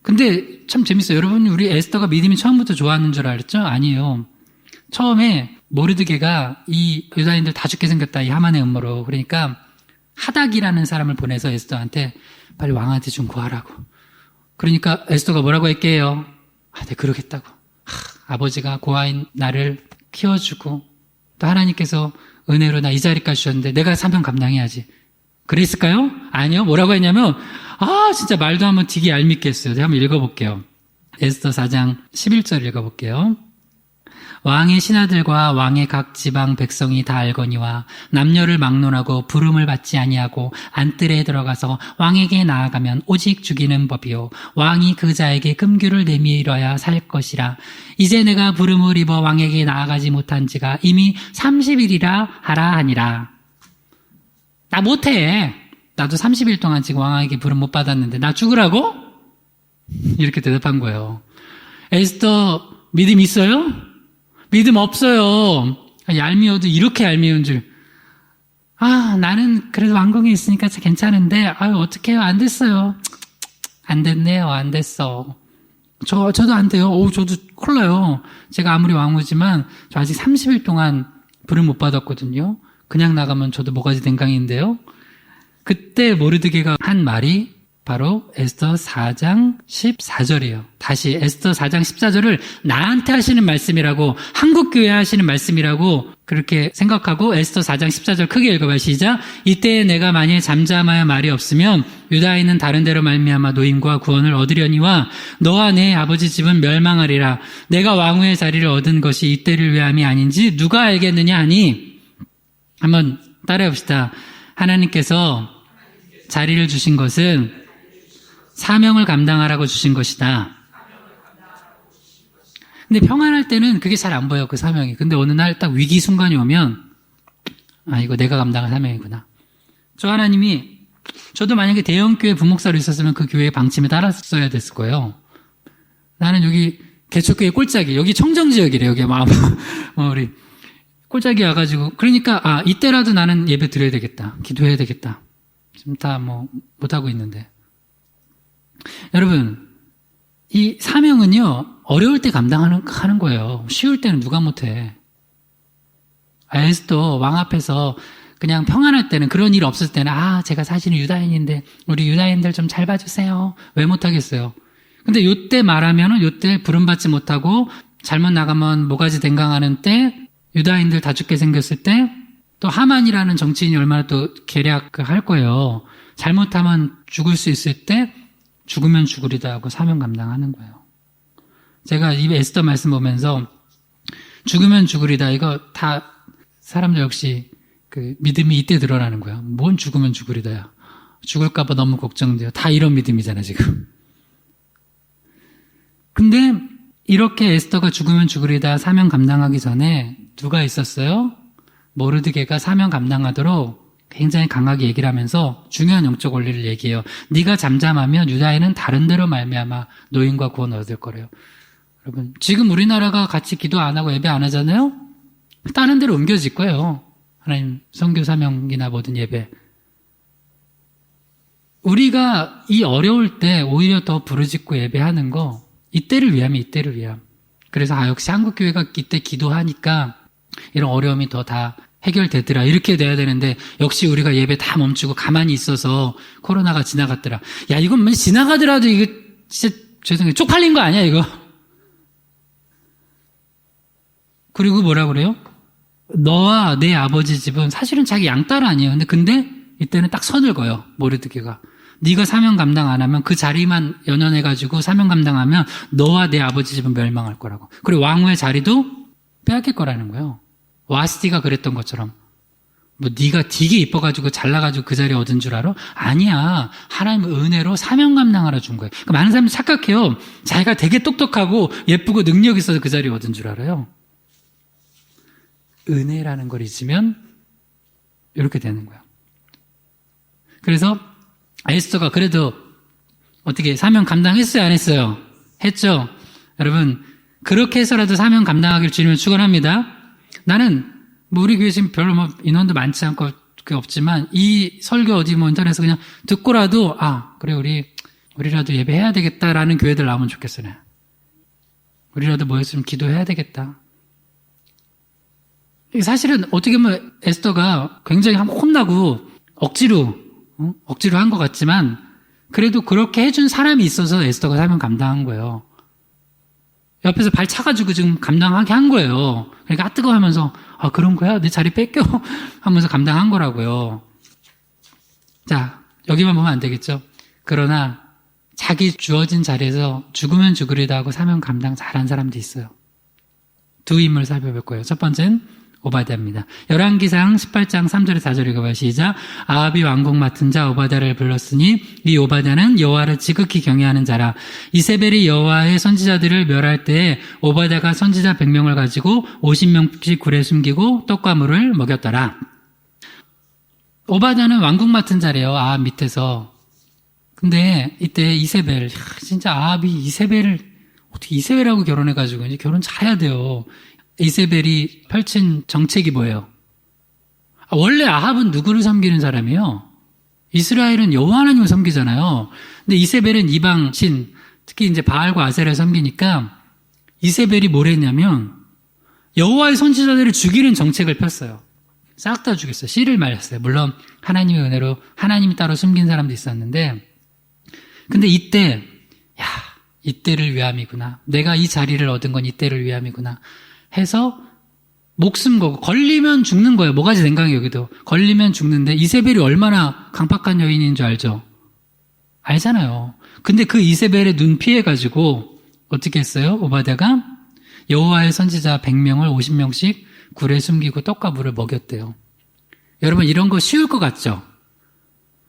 근데 참 재밌어요. 여러분, 우리 에스더가 믿음이 처음부터 좋았는 줄 알았죠? 아니에요. 처음에 모르드게가 이 유다인들 다 죽게 생겼다, 이 하만의 음모로. 그러니까 하닥이라는 사람을 보내서 에스더한테 빨리 왕한테 좀 구하라고. 그러니까 에스더가 뭐라고 할게요? 네, 그러겠다고. 아버지가 고아인 나를 키워주고 또 하나님께서 은혜로 나 이 자리까지 주셨는데 내가 사명 감당해야지. 그랬을까요? 아니요. 뭐라고 했냐면 진짜 말도 한번 되게 얄밉게 했어요. 제가 한번 읽어볼게요. 에스더 4장 11절 읽어볼게요. 왕의 신하들과 왕의 각 지방 백성이 다 알거니와 남녀를 막론하고 부름을 받지 아니하고 안뜰에 들어가서 왕에게 나아가면 오직 죽이는 법이요 왕이 그 자에게 금규를 내밀어야 살 것이라. 이제 내가 부름을 입어 왕에게 나아가지 못한 지가 이미 30일이라 하라 하니라. 나 못해. 나도 30일 동안 지금 왕에게 부름 못 받았는데 나 죽으라고? 이렇게 대답한 거예요. 에스더 믿음 있어요? 믿음 없어요. 얄미워도 이렇게 얄미운 줄. 나는 그래도 왕궁에 있으니까 괜찮은데, 어떡해요. 안 됐어요. 안 됐네요. 안 됐어. 저도 안 돼요. 저도 콜라요. 제가 아무리 왕후지만, 저 아직 30일 동안 불을 못 받았거든요. 그냥 나가면 저도 모가지 댕강인데요. 그때 모르드게가 한 말이 바로 에스더 4장 14절이에요. 다시 에스더 4장 14절을 나한테 하시는 말씀이라고, 한국교회 하시는 말씀이라고 그렇게 생각하고 에스더 4장 14절 크게 읽어봐요. 시작. 이때에 내가 만일 잠잠하여 말이 없으면 유다인은 다른 데로 말미암아 노임과 구원을 얻으려니와 너와 내 아버지 집은 멸망하리라. 내가 왕후의 자리를 얻은 것이 이때를 위함이 아닌지 누가 알겠느냐 하니, 한번 따라해봅시다. 하나님께서 자리를 주신 것은 사명을 감당하라고 주신 것이다. 근데 평안할 때는 그게 잘 안 보여, 그 사명이. 근데 어느 날 딱 위기 순간이 오면, 이거 내가 감당할 사명이구나. 저 하나님이, 저도 만약에 대형교회 부목사로 있었으면 그 교회의 방침에 따랐어야 됐을 거예요. 나는 여기 개척교회 꼴짝이, 여기 청정지역이래, 여기 우리 꼴짝이 와가지고, 그러니까, 이때라도 나는 예배 드려야 되겠다. 기도해야 되겠다. 지금 다 못하고 있는데. 여러분, 이 사명은요, 어려울 때 하는 거예요. 쉬울 때는 누가 못해. 에스더 왕 앞에서 그냥 평안할 때는, 그런 일 없을 때는, 제가 사실은 유다인인데, 우리 유다인들 좀 잘 봐주세요. 왜 못하겠어요? 근데 요때 말하면은, 요때 부름받지 못하고, 잘못 나가면 모가지 댕강하는 때, 유다인들 다 죽게 생겼을 때, 또 하만이라는 정치인이 얼마나 또 계략할 거예요. 잘못하면 죽을 수 있을 때, 죽으면 죽으리다 하고 사명 감당하는 거예요. 제가 이 에스더 말씀 보면서 죽으면 죽으리다, 이거 다 사람들 역시 그 믿음이 이때 드러나는 거예요. 뭔 죽으면 죽으리다야. 죽을까봐 너무 걱정돼요. 다 이런 믿음이잖아, 지금. 근데 이렇게 에스더가 죽으면 죽으리다 사명 감당하기 전에 누가 있었어요? 모르드게가 사명 감당하도록 굉장히 강하게 얘기를 하면서 중요한 영적 원리를 얘기해요. 네가 잠잠하면 유다인은 다른 데로 말미암아 노임과 구원을 얻을 거래요. 여러분, 지금 우리나라가 같이 기도 안 하고 예배 안 하잖아요? 다른 데로 옮겨질 거예요. 하나님 선교 사명이나 모든 예배. 우리가 이 어려울 때 오히려 더 부르짖고 예배하는 거, 이때를 위함이 이때를 위함. 그래서 역시 한국교회가 이때 기도하니까 이런 어려움이 더 다 해결되더라. 이렇게 돼야 되는데 역시 우리가 예배 다 멈추고 가만히 있어서 코로나가 지나갔더라. 야, 이건 지나가더라도 이거 진짜 죄송해요. 쪽팔린 거 아니야, 이거? 그리고 뭐라 그래요? 너와 내 아버지 집은 사실은 자기 양딸 아니에요. 근데 이때는 딱 선을 그어요. 모르드게가. 네가 사명 감당 안 하면 그 자리만 연연해가지고 사명 감당하면 너와 내 아버지 집은 멸망할 거라고. 그리고 왕후의 자리도 빼앗길 거라는 거예요. 와스티가 그랬던 것처럼. 네가 되게 이뻐가지고 잘나가지고 그 자리 얻은 줄 알아? 아니야. 하나님의 은혜로 사명 감당하라 준 거예요. 그러니까 많은 사람들이 착각해요. 자기가 되게 똑똑하고 예쁘고 능력이 있어서 그 자리 얻은 줄 알아요. 은혜라는 걸 잊으면 이렇게 되는 거예요. 그래서 에스더가 그래도 어떻게 사명 감당했어요? 안 했어요? 했죠? 여러분, 그렇게 해서라도 사명 감당하기를 주님을 축원합니다. 나는 우리 교회 지금 별로 인원도 많지 않고 그게 없지만 이 설교 어디 인터넷에서 그냥 듣고라도 그래 우리라도 예배해야 되겠다라는 교회들 나오면 좋겠어요. 우리라도 모였으면 기도해야 되겠다. 사실은 어떻게 보면 에스더가 굉장히 혼나고 억지로 한 것 같지만 그래도 그렇게 해준 사람이 있어서 에스더가 사명 감당한 거예요. 옆에서 발 차가지고 지금 감당하게 한 거예요. 그러니까 뜨거워하면서 그런 거야? 내 자리 뺏겨? 하면서 감당한 거라고요. 자, 여기만 보면 안 되겠죠? 그러나 자기 주어진 자리에서 죽으면 죽으리다 하고 사명 감당 잘한 사람도 있어요. 두 인물 살펴볼 거예요. 첫 번째는 오바댜입니다. 열왕기상 18장 3절에 4절 읽어봐요. 시작. 아합이 왕궁 맡은 자 오바댜를 불렀으니 이 오바댜는 여호와를 지극히 경외하는 자라. 이세벨이 여호와의 선지자들을 멸할 때에 오바댜가 선지자 100명을 가지고 50명씩 굴에 숨기고 떡과 물을 먹였더라. 오바댜는 왕궁 맡은 자래요. 아합 밑에서. 근데 이때 이세벨, 진짜 아합이 이세벨을 어떻게 이세벨하고 결혼해가지고 이제 결혼 잘해야 돼요. 이세벨이 펼친 정책이 뭐예요? 원래 아합은 누구를 섬기는 사람이에요? 이스라엘은 여호와 하나님을 섬기잖아요. 근데 이세벨은 이방 신, 특히 이제 바알과 아세라를 섬기니까 이세벨이 뭘 했냐면 여호와의 선지자들을 죽이는 정책을 폈어요. 싹 다 죽였어요. 씨를 말렸어요. 물론 하나님의 은혜로 하나님이 따로 숨긴 사람도 있었는데, 근데 이때 이때를 위함이구나. 내가 이 자리를 얻은 건 이때를 위함이구나 해서 목숨 걸고, 걸리면 죽는 거예요. 뭐가지 생각이 여기도. 걸리면 죽는데 이세벨이 얼마나 강팍한 여인인 줄 알죠? 알잖아요. 근데 그 이세벨의 눈 피해가지고 어떻게 했어요? 오바댜가 여호와의 선지자 100명을 50명씩 굴에 숨기고 떡과 물을 먹였대요. 여러분, 이런 거 쉬울 것 같죠?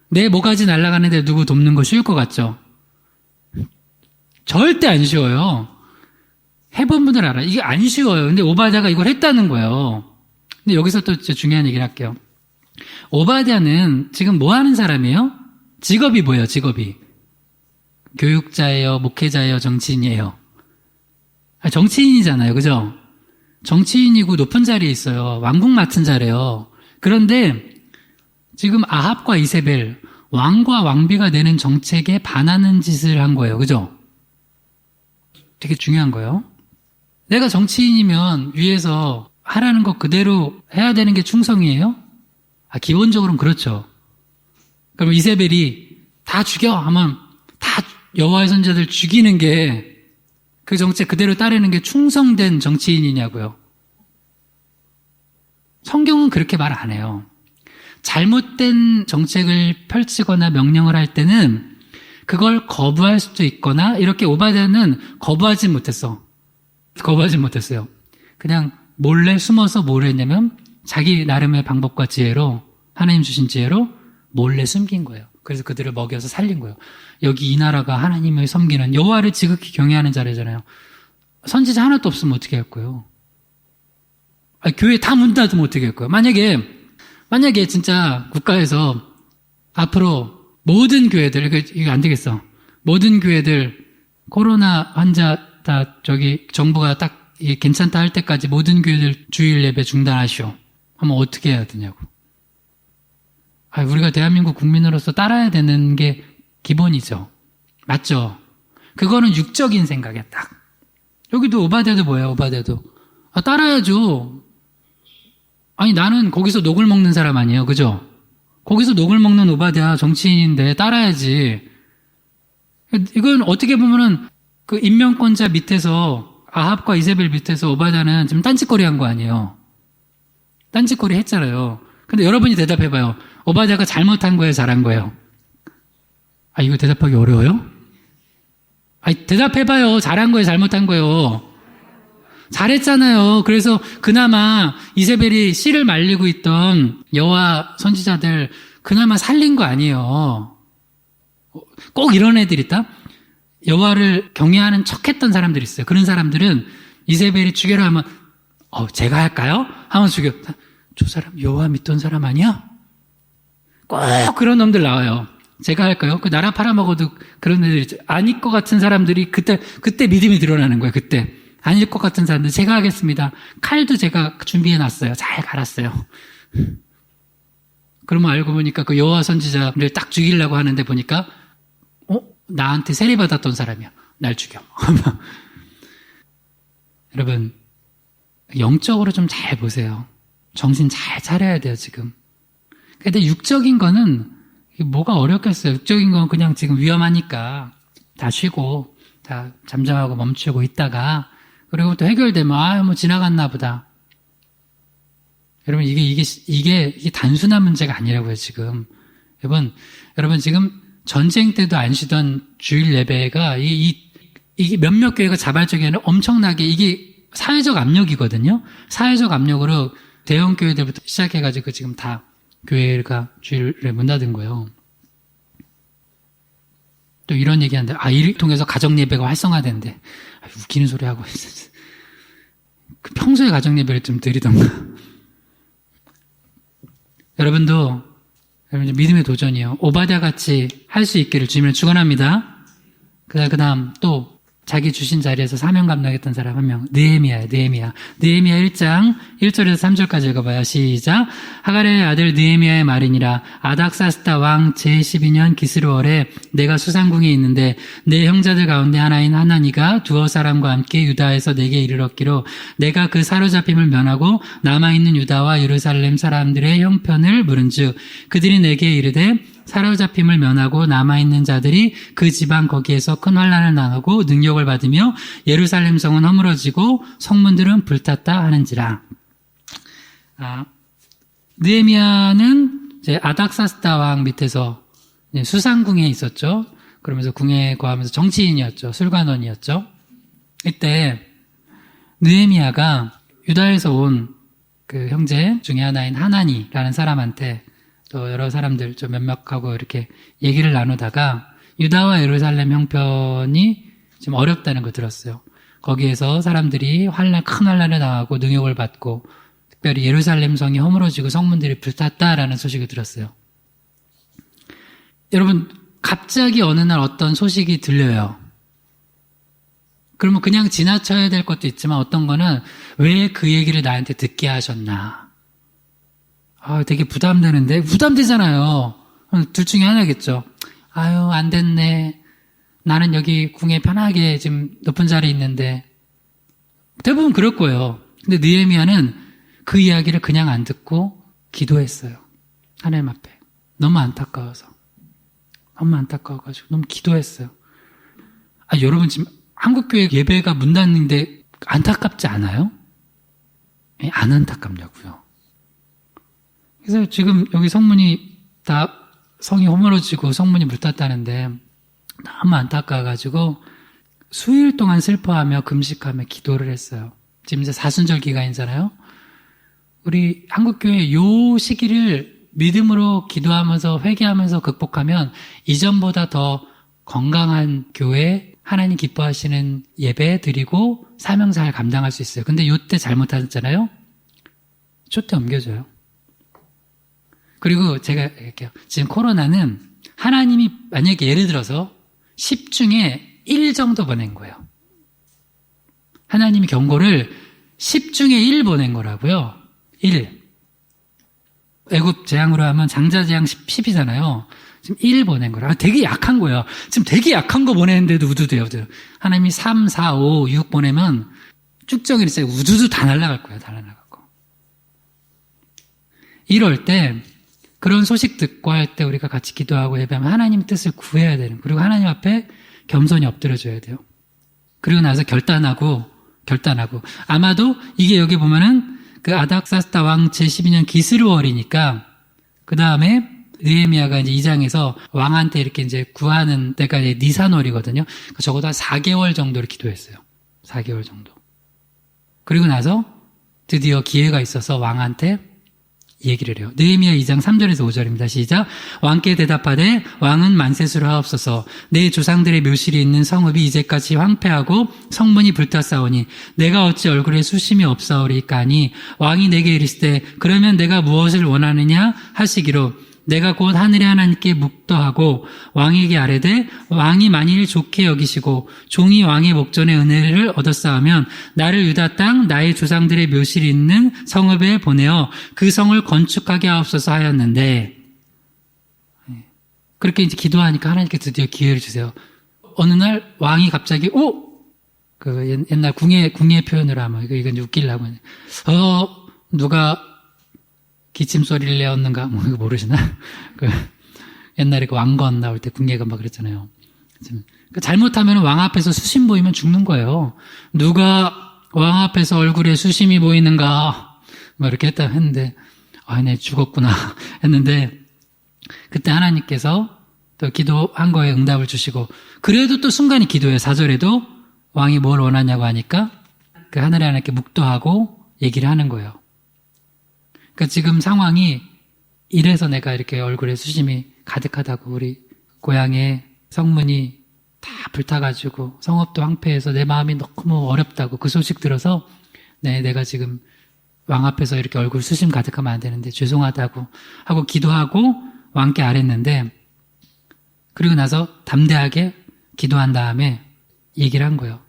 내 모가지 날아가는데 누구 돕는 거 쉬울 것 같죠? 절대 안 쉬워요. 해본 분들 알아요. 이게 안 쉬워요. 근데 오바댜가 이걸 했다는 거예요. 근데 여기서 또 진짜 중요한 얘기를 할게요. 오바댜는 지금 뭐 하는 사람이에요? 직업이 뭐예요, 직업이? 교육자예요, 목회자예요, 정치인이에요? 정치인이잖아요, 그죠? 정치인이고 높은 자리에 있어요. 왕궁 맡은 자래요. 그런데 지금 아합과 이세벨, 왕과 왕비가 내는 정책에 반하는 짓을 한 거예요, 그죠? 되게 중요한 거예요. 내가 정치인이면 위에서 하라는 거 그대로 해야 되는 게 충성이에요? 기본적으로는 그렇죠. 그럼 이세벨이 다 죽여 하면 다 여호와의 선지자들 죽이는 게, 그 정책 그대로 따르는 게 충성된 정치인이냐고요. 성경은 그렇게 말 안 해요. 잘못된 정책을 펼치거나 명령을 할 때는 그걸 거부할 수도 있거나, 이렇게 오바댜는 거부하지 못했어요. 그냥 몰래 숨어서 뭘 했냐면 자기 나름의 방법과 지혜로, 하나님 주신 지혜로 몰래 숨긴 거예요. 그래서 그들을 먹여서 살린 거예요. 여기 이 나라가 하나님을 섬기는, 여호와를 지극히 경외하는 자리잖아요. 선지자 하나도 없으면 어떻게 할 거예요? 교회 다 문 닫으면 어떻게 할 거예요? 만약에 진짜 국가에서 앞으로 모든 교회들, 이거 안 되겠어. 모든 교회들 코로나 환자 다 정부가 딱 괜찮다 할 때까지 모든 교회들 주일 예배 중단하시오 하면 어떻게 해야 되냐고. 우리가 대한민국 국민으로서 따라야 되는 게 기본이죠. 맞죠? 그거는 육적인 생각이야, 딱. 여기도 오바댜도 뭐예요, 오바댜도. 따라야죠. 나는 거기서 녹을 먹는 사람 아니에요, 그죠? 거기서 녹을 먹는 오바댜 정치인인데 따라야지. 이건 어떻게 보면은 그 인명권자 밑에서, 아합과 이세벨 밑에서 오바댜는 지금 딴짓거리 한 거 아니에요. 딴짓거리 했잖아요. 근데 여러분이 대답해봐요. 오바댜가 잘못한 거예요, 잘한 거예요? 이거 대답하기 어려워요? 대답해봐요. 잘한 거예요, 잘못한 거예요? 잘했잖아요. 그래서 그나마 이세벨이 씨를 말리고 있던 여호와 선지자들 그나마 살린 거 아니에요. 꼭 이런 애들 있다? 여호와를 경외하는 척했던 사람들이 있어요. 그런 사람들은 이세벨이 죽여라 하면 제가 할까요? 하면 죽여. 저 사람 여호와 믿던 사람 아니야? 꼭 그런 놈들 나와요. 제가 할까요? 그 나라 팔아먹어도 그런 애들 있죠. 아닐 것 같은 사람들이 그때 믿음이 드러나는 거예요. 그때 아닐 것 같은 사람들 제가 하겠습니다. 칼도 제가 준비해놨어요. 잘 갈았어요. 그러면 알고 보니까 그 여호와 선지자를 딱 죽이려고 하는데 보니까 나한테 세례받았던 사람이야. 날 죽여. 여러분, 영적으로 좀 잘 보세요. 정신 잘 차려야 돼요, 지금. 근데 육적인 거는 뭐가 어렵겠어요. 육적인 건 그냥 지금 위험하니까 다 쉬고 다 잠잠하고 멈추고 있다가, 그리고 또 해결되면 뭐 지나갔나 보다. 여러분, 이게 단순한 문제가 아니라고요, 지금. 여러분 지금 전쟁 때도 안 쉬던 주일 예배가 이게 몇몇 교회가 자발적이 아니라 엄청나게 이게 사회적 압력이거든요. 사회적 압력으로 대형 교회들부터 시작해가지고 지금 다 교회가 주일에 문 닫은 거예요. 또 이런 얘기하는데, 이를 통해서 가정 예배가 활성화된대. 웃기는 소리 하고 있어. 평소에 가정 예배를 좀 드리던가. 여러분도 믿음의 도전이요. 오바댜 같이 할 수 있기를 주님을 축원합니다. 그다음 또 자기 주신 자리에서 사명 감당했던 사람 한 명, 느헤미야예요. 느헤미야 1장 1절에서 3절까지 읽어봐요. 시작. 하갈의 아들 느헤미야의 말이니라. 아닥사스다 왕 제12년 기스루월에 내가 수상궁에 있는데 내 형제들 가운데 하나인 하나니가 두어 사람과 함께 유다에서 내게 이르렀기로 내가 그 사로잡힘을 면하고 남아있는 유다와 예루살렘 사람들의 형편을 물은즉 그들이 내게 이르되 사로잡힘을 면하고 남아있는 자들이 그 지방 거기에서 큰 환난을 당하고 능력을 받으며 예루살렘 성은 허물어지고 성문들은 불탔다 하는지라. 느헤미야는 이제 아닥사스다 왕 밑에서 수상궁에 있었죠. 그러면서 궁에 거하면서 정치인이었죠. 술관원이었죠. 이때 느헤미야가 유다에서 온 그 형제 중에 하나인 하나니라는 사람한테 또 여러 사람들 좀 몇몇하고 이렇게 얘기를 나누다가 유다와 예루살렘 형편이 좀 어렵다는 거 들었어요. 거기에서 사람들이 큰 환난을 당하고 능욕을 받고 특별히 예루살렘 성이 허물어지고 성문들이 불탔다라는 소식을 들었어요. 여러분, 갑자기 어느 날 어떤 소식이 들려요. 그러면 그냥 지나쳐야 될 것도 있지만 어떤 거는 왜 그 얘기를 나한테 듣게 하셨나. 되게 부담되는데? 부담되잖아요. 둘 중에 하나겠죠. 안 됐네. 나는 여기 궁에 편하게 지금 높은 자리에 있는데. 대부분 그럴 거예요. 근데 느헤미야는 그 이야기를 그냥 안 듣고 기도했어요. 하나님 앞에. 너무 안타까워서. 너무 안타까워가지고 너무 기도했어요. 여러분 지금 한국교회 예배가 문 닫는데 안타깝지 않아요? 안 안타깝냐고요. 그래서 지금 여기 성문이 다 성이 허물어지고 성문이 불탔다는데 너무 안타까워가지고 수일 동안 슬퍼하며 금식하며 기도를 했어요. 지금 이제 사순절 기간이잖아요. 우리 한국교회 요 시기를 믿음으로 기도하면서 회개하면서 극복하면 이전보다 더 건강한 교회, 하나님 기뻐하시는 예배 드리고 사명 잘 감당할 수 있어요. 근데 요때 잘못하셨잖아요. 초대 옮겨줘요. 그리고 제가 얘기할게요. 지금 코로나는 하나님이 만약에 예를 들어서 10 중에 1 정도 보낸 거예요. 하나님이 경고를 10 중에 1 보낸 거라고요. 1. 애굽 재앙으로 하면 장자 재앙 10이잖아요. 지금 1 보낸 거라. 되게 약한 거예요. 지금 되게 약한 거 보내는데도 우두돼요. 하나님이 3, 4, 5, 6 보내면 쭉 정해있어요. 우두두 다 날아갈 거예요. 다 날아갈 거. 이럴 때 그런 소식 듣고 할 때 우리가 같이 기도하고 예배하면 하나님 뜻을 구해야 되는, 그리고 하나님 앞에 겸손히 엎드려줘야 돼요. 그리고 나서 결단하고 아마도 이게 여기 보면은 그 아닥사스다 왕 제12년 기스루월이니까 그 다음에 느헤미야가 이제 2장에서 왕한테 이렇게 이제 구하는 때가 이제 니산월이거든요. 적어도 한 4개월 정도를 기도했어요. 4개월 정도. 그리고 나서 드디어 기회가 있어서 왕한테 얘기를 해요. 느헤미야 2장 3절에서 5절입니다. 시작. 왕께 대답하되 왕은 만세수를 하옵소서. 내 조상들의 묘실이 있는 성읍이 이제까지 황폐하고 성문이 불탔사오니 내가 어찌 얼굴에 수심이 없사오리까 하니 왕이 내게 이르시되 그러면 내가 무엇을 원하느냐 하시기로 내가 곧 하늘의 하나님께 묵도하고 왕에게 아뢰되 왕이 만일 좋게 여기시고 종이 왕의 목전에 은혜를 얻었사하면 나를 유다 땅 나의 조상들의 묘실이 있는 성읍에 보내어 그 성을 건축하게 하옵소서 하였는데, 그렇게 이제 기도하니까 하나님께 드디어 기회를 주세요. 어느 날 왕이 갑자기 그 옛날 궁예 표현으로 하면 이거 이제 웃기려고 누가 기침 소리를 내었는가? 이거 모르시나? 옛날에 그 왕건 나올 때 궁예가 막 그랬잖아요. 잘못하면 왕 앞에서 수심 보이면 죽는 거예요. 누가 왕 앞에서 얼굴에 수심이 보이는가? 막 이렇게 했는데, 네, 죽었구나. 했는데, 그때 하나님께서 또 기도한 거에 응답을 주시고, 그래도 또 순간이 기도해요. 4절에도 왕이 뭘 원하냐고 하니까, 그 하늘의 하나님께 묵도하고 얘기를 하는 거예요. 그러니까 지금 상황이 이래서 내가 이렇게 얼굴에 수심이 가득하다고, 우리 고향에 성문이 다 불타가지고 성읍도 황폐해서 내 마음이 너무 어렵다고 그 소식 들어서 내가 지금 왕 앞에서 이렇게 얼굴 수심 가득하면 안 되는데 죄송하다고 하고 기도하고 왕께 아랬는데, 그리고 나서 담대하게 기도한 다음에 얘기를 한 거예요.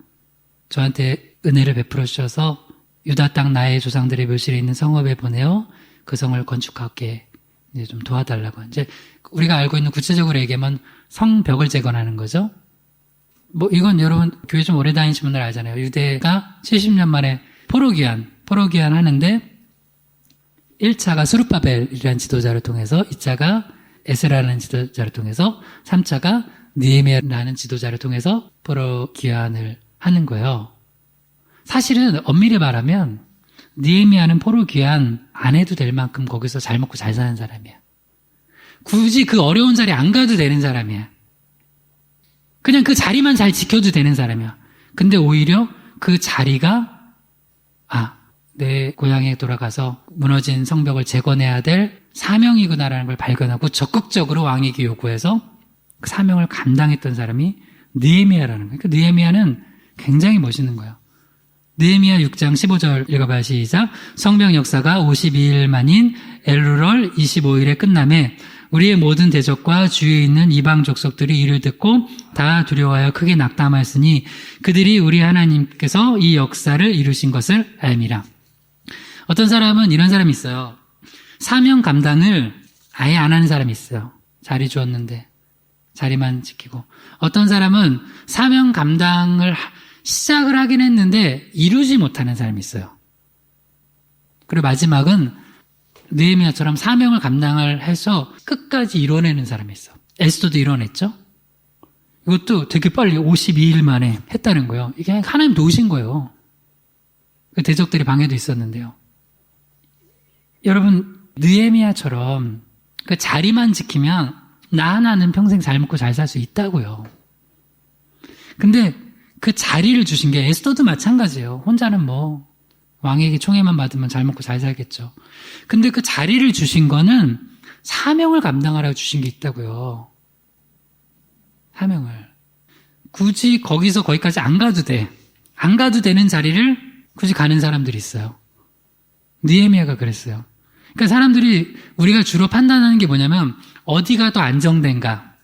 저한테 은혜를 베풀어 주셔서 유다 땅 나의 조상들의 묘실에 있는 성읍에 보내어 그 성을 건축하게 이제 좀 도와달라고. 이제 우리가 알고 있는 구체적으로 얘기하면 성벽을 재건하는 거죠. 뭐 이건 여러분 교회 좀 오래 다니신 분들 알잖아요. 유대가 70년 만에 포로귀환 하는데 1차가 스룹바벨이라는 지도자를 통해서, 2차가 에스라라는 지도자를 통해서, 3차가 느헤미야라는 지도자를 통해서 포로귀환을 하는 거예요. 사실은 엄밀히 말하면 느헤미야는 포로귀환 안 해도 될 만큼 거기서 잘 먹고 잘 사는 사람이야. 굳이 그 어려운 자리 안 가도 되는 사람이야. 그냥 그 자리만 잘 지켜도 되는 사람이야. 근데 오히려 그 자리가 내 고향에 돌아가서 무너진 성벽을 재건해야 될 사명이구나라는 걸 발견하고 적극적으로 왕에게 요구해서 그 사명을 감당했던 사람이 느헤미야라는 거예요. 그 느헤미야는 굉장히 멋있는 거예요. 느헤미야 6장 15절 읽어봐요. 시작. 성벽 역사가 52일 만인 엘루럴 25일에 끝남에 우리의 모든 대적과 주위에 있는 이방 족속들이 이를 듣고 다 두려워하여 크게 낙담하였으니 그들이 우리 하나님께서 이 역사를 이루신 것을 알미라. 어떤 사람은 이런 사람이 있어요. 사명 감당을 아예 안 하는 사람이 있어요. 자리 주었는데 자리만 지키고. 어떤 사람은 사명 감당을 시작을 하긴 했는데 이루지 못하는 사람이 있어요. 그리고 마지막은 느헤미야처럼 사명을 감당을 해서 끝까지 이뤄내는 사람이 있어. 에스더도 이뤄냈죠. 이것도 되게 빨리 52일 만에 했다는 거예요. 이게 하나님 도우신 거예요. 그 대적들이 방해도 있었는데요. 여러분, 느헤미야처럼 그 자리만 지키면 나 하나는 평생 잘 먹고 잘 살 수 있다고요. 근데 그 자리를 주신 게 에스더도 마찬가지예요. 혼자는 뭐 왕에게 총애만 받으면 잘 먹고 잘 살겠죠. 근데 그 자리를 주신 거는 사명을 감당하라고 주신 게 있다고요. 사명을. 굳이 거기서 거기까지 안 가도 돼. 안 가도 되는 자리를 굳이 가는 사람들이 있어요. 느헤미야가 그랬어요. 그러니까 사람들이 우리가 주로 판단하는 게 뭐냐면 어디가 더 안정된가,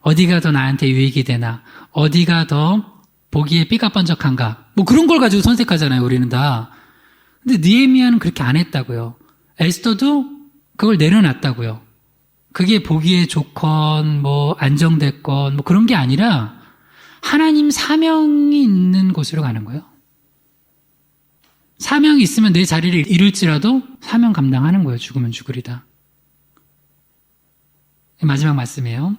어디가 더 나한테 유익이 되나, 어디가 더 보기에 삐까뻔쩍한가, 뭐 그런 걸 가지고 선택하잖아요. 우리는 다. 근데 느헤미야는 그렇게 안 했다고요. 에스더도 그걸 내려놨다고요. 그게 보기에 좋건 뭐 안정됐건 뭐 그런 게 아니라 하나님 사명이 있는 곳으로 가는 거예요. 사명이 있으면 내 자리를 잃을지라도 사명 감당하는 거예요. 죽으면 죽으리다. 마지막 말씀이에요.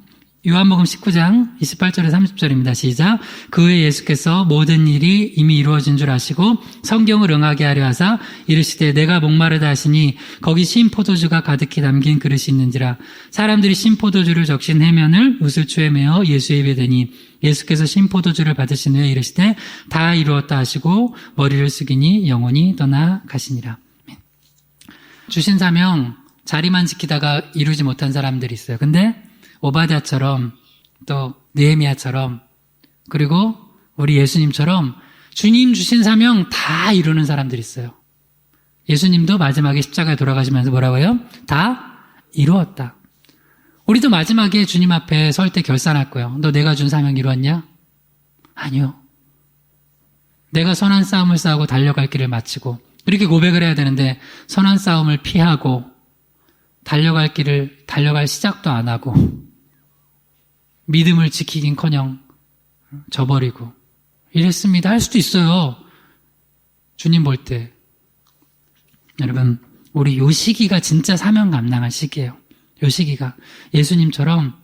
요한복음 19장 28절에서 30절입니다. 시작. 그 후에 예수께서 모든 일이 이미 이루어진 줄 아시고 성경을 응하게 하려 하사 이르시되 내가 목마르다 하시니 거기 신포도주가 가득히 담긴 그릇이 있는지라. 사람들이 신포도주를 적신 해면을 우슬초에 메어 예수의 입에 대니 예수께서 신포도주를 받으신 후에 이르시되 다 이루었다 하시고 머리를 숙이니 영원히 떠나 가시니라. 주신 사명 자리만 지키다가 이루지 못한 사람들이 있어요. 근데 오바댜처럼 또 느헤미야처럼 그리고 우리 예수님처럼 주님 주신 사명 다 이루는 사람들이 있어요. 예수님도 마지막에 십자가에 돌아가시면서 뭐라고 해요? 다 이루었다. 우리도 마지막에 주님 앞에 설 때 결산할 거예요. 너 내가 준 사명 이루었냐? 아니요. 내가 선한 싸움을 싸우고 달려갈 길을 마치고 이렇게 고백을 해야 되는데 선한 싸움을 피하고 달려갈 시작도 안 하고 믿음을 지키긴커녕 저버리고 이랬습니다. 할 수도 있어요. 주님 볼 때. 여러분, 우리 요 시기가 진짜 사명 감당할 시기예요. 요 시기가. 예수님처럼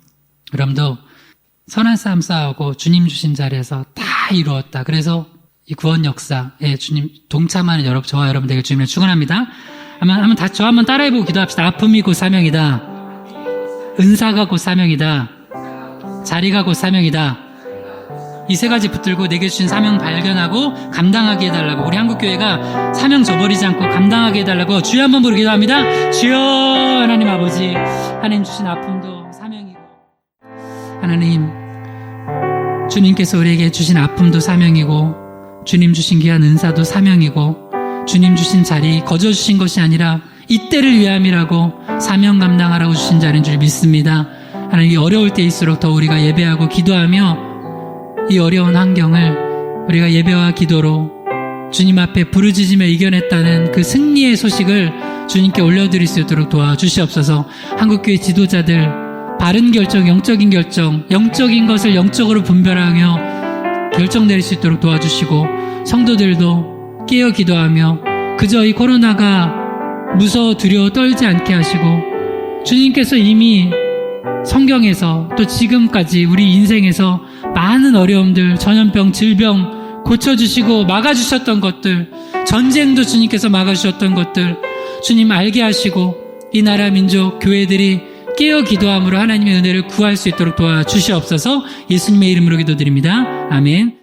여러분도 선한 싸움 싸우고 주님 주신 자리에서 다 이루었다. 그래서 이 구원 역사에 주님 동참하는 저와 여러분 되길 주님을 축원합니다. 저 한번 따라해보고 기도합시다. 아픔이 곧 사명이다. 은사가 곧 사명이다. 자리가 곧 사명이다. 이 세 가지 붙들고 내게 주신 사명 발견하고 감당하게 해달라고. 우리 한국교회가 사명 저버리지 않고 감당하게 해달라고 주여 한번 부르기도 기도합니다. 주여. 하나님 아버지, 하나님 주신 아픔도 사명이고, 하나님 주님께서 우리에게 주신 아픔도 사명이고, 주님 주신 귀한 은사도 사명이고, 주님 주신 자리 거저 주신 것이 아니라 이때를 위함이라고 사명 감당하라고 주신 자리인 줄 믿습니다. 하나님, 어려울 때일수록 더 우리가 예배하고 기도하며 이 어려운 환경을 우리가 예배와 기도로 주님 앞에 부르짖으며 이겨냈다는 그 승리의 소식을 주님께 올려드릴 수 있도록 도와주시옵소서. 한국교회 지도자들 바른 결정, 영적인 결정, 영적인 것을 영적으로 분별하며 결정 내릴 수 있도록 도와주시고, 성도들도 깨어 기도하며 그저 이 코로나가 무서워 두려워 떨지 않게 하시고, 주님께서 이미 성경에서 또 지금까지 우리 인생에서 많은 어려움들, 전염병, 질병 고쳐주시고 막아주셨던 것들, 전쟁도 주님께서 막아주셨던 것들 주님 알게 하시고, 이 나라 민족 교회들이 깨어 기도함으로 하나님의 은혜를 구할 수 있도록 도와주시옵소서. 예수님의 이름으로 기도드립니다. 아멘.